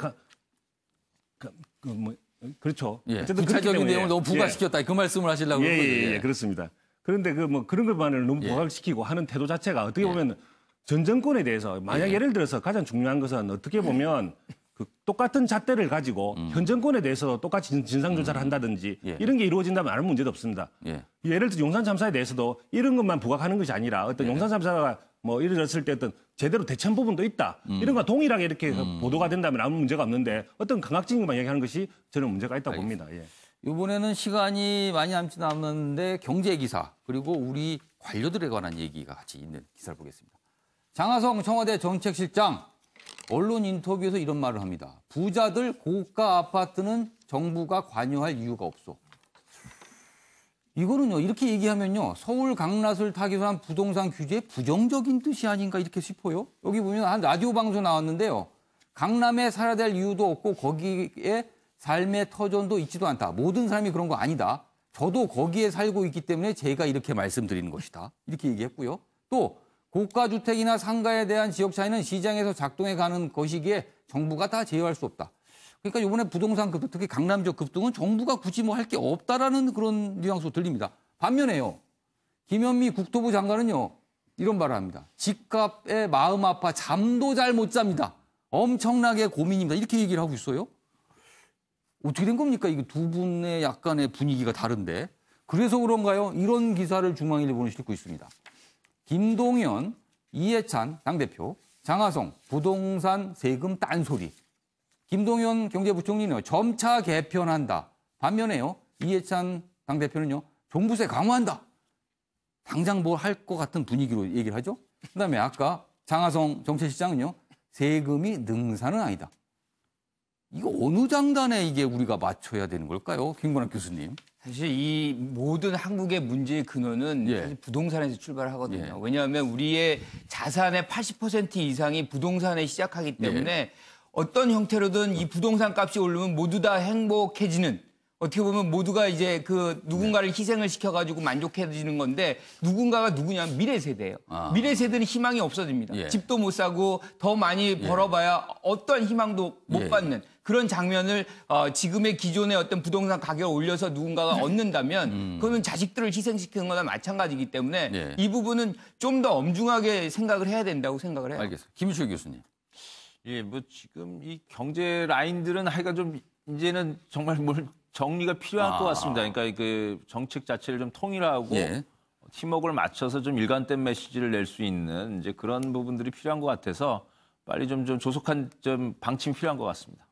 그렇죠. 예. 어쨌든 그렇기 구체적인 때문에 내용을 너무 부각시켰다. 그 말씀을 하시려고 그런 거죠. 예, 그렇습니다. 그런데 그 뭐 그런 것만을 너무 부각시키고 하는 태도 자체가 어떻게 보면 전 정권에 대해서 만약 예를 들어서 가장 중요한 것은 어떻게 보면 그 똑같은 잣대를 가지고 현 정권에 대해서 똑같이 진상조사를 한다든지 이런 게 이루어진다면 아무 문제도 없습니다. 예. 예를 들어 용산 참사에 대해서도 이런 것만 부각하는 것이 아니라 어떤 용산 참사가 뭐 이뤄졌을 때 어떤 제대로 대처한 부분도 있다. 이런 거 동일하게 이렇게 보도가 된다면 아무 문제가 없는데 어떤 강압적인 것만 얘기하는 것이 저는 문제가 있다고 봅니다. 예. 이번에는 시간이 많이 남지 않았는데 경제 기사 그리고 우리 관료들에 관한 얘기가 같이 있는 기사를 보겠습니다. 장하성 청와대 정책실장 언론 인터뷰에서 이런 말을 합니다. 부자들 고가 아파트는 정부가 관여할 이유가 없어. 이거는요, 이렇게 얘기하면요, 서울 강남을 타기로 한 부동산 규제의 부정적인 뜻이 아닌가 이렇게 싶어요. 여기 보면 한 라디오 방송 나왔는데요. 강남에 살아야 될 이유도 없고 거기에 삶의 터전도 있지도 않다. 모든 사람이 그런 거 아니다. 저도 거기에 살고 있기 때문에 제가 이렇게 말씀드리는 것이다. 이렇게 얘기했고요. 또 고가주택이나 상가에 대한 지역 차이는 시장에서 작동해 가는 것이기에 정부가 다 제어할 수 없다. 그러니까 이번에 부동산 급등, 특히 강남 지역 급등은 정부가 굳이 뭐 할 게 없다라는 그런 뉘앙스로 들립니다. 반면에요. 김현미 국토부 장관은요. 이런 말을 합니다. 집값에 마음 아파 잠도 잘 못 잡니다. 엄청나게 고민입니다. 이렇게 얘기를 하고 있어요. 어떻게 된 겁니까? 이게 두 분의 약간의 분위기가 다른데. 그래서 그런가요? 이런 기사를 중앙일보는 싣고 있습니다. 김동연, 이해찬 당대표, 장하성 부동산 세금 딴소리. 김동연 경제부총리는 점차 개편한다. 반면에요. 이해찬 당대표는요. 종부세 강화한다. 당장 뭘 할 것 같은 분위기로 얘기를 하죠. 그다음에 아까 장하성 정책실장은요. 세금이 능사는 아니다. 이거 어느 장단에 이게 우리가 맞춰야 되는 걸까요? 김건학 교수님. 사실 이 모든 한국의 문제의 근원은 사실 부동산에서 출발하거든요. 왜냐하면 우리의 자산의 80% 이상이 부동산에 시작하기 때문에 어떤 형태로든 이 부동산 값이 오르면 모두 다 행복해지는, 어떻게 보면 모두가 이제 그 누군가를 희생을 시켜가지고 만족해지는 건데, 누군가가 누구냐면 미래 세대예요. 미래 세대는 희망이 없어집니다. 집도 못 사고 더 많이 벌어봐야 어떤 희망도 못 받는 그런 장면을 지금의 기존의 어떤 부동산 가격을 올려서 누군가가 얻는다면 그거는 자식들을 희생시키는 거나 마찬가지이기 때문에 이 부분은 좀 더 엄중하게 생각을 해야 된다고 생각을 해요. 알겠습니다. 김일철 교수님. 예, 뭐 지금 이 경제 라인들은 하여간 좀 이제는 정말 뭘 정리가 필요할 것 같습니다. 그러니까 그 정책 자체를 좀 통일하고 팀워크를 맞춰서 좀 일관된 메시지를 낼 수 있는 이제 그런 부분들이 필요한 것 같아서 빨리 좀 조속한 좀 방침이 필요한 것 같습니다.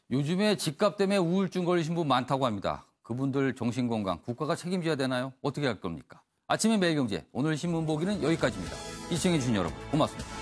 요즘에 집값 때문에 우울증 걸리신 분 많다고 합니다. 그분들 정신건강 국가가 책임져야 되나요? 어떻게 할 겁니까? 아침의 매일경제 오늘 신문 보기는 여기까지입니다. 시청해주신 여러분 고맙습니다.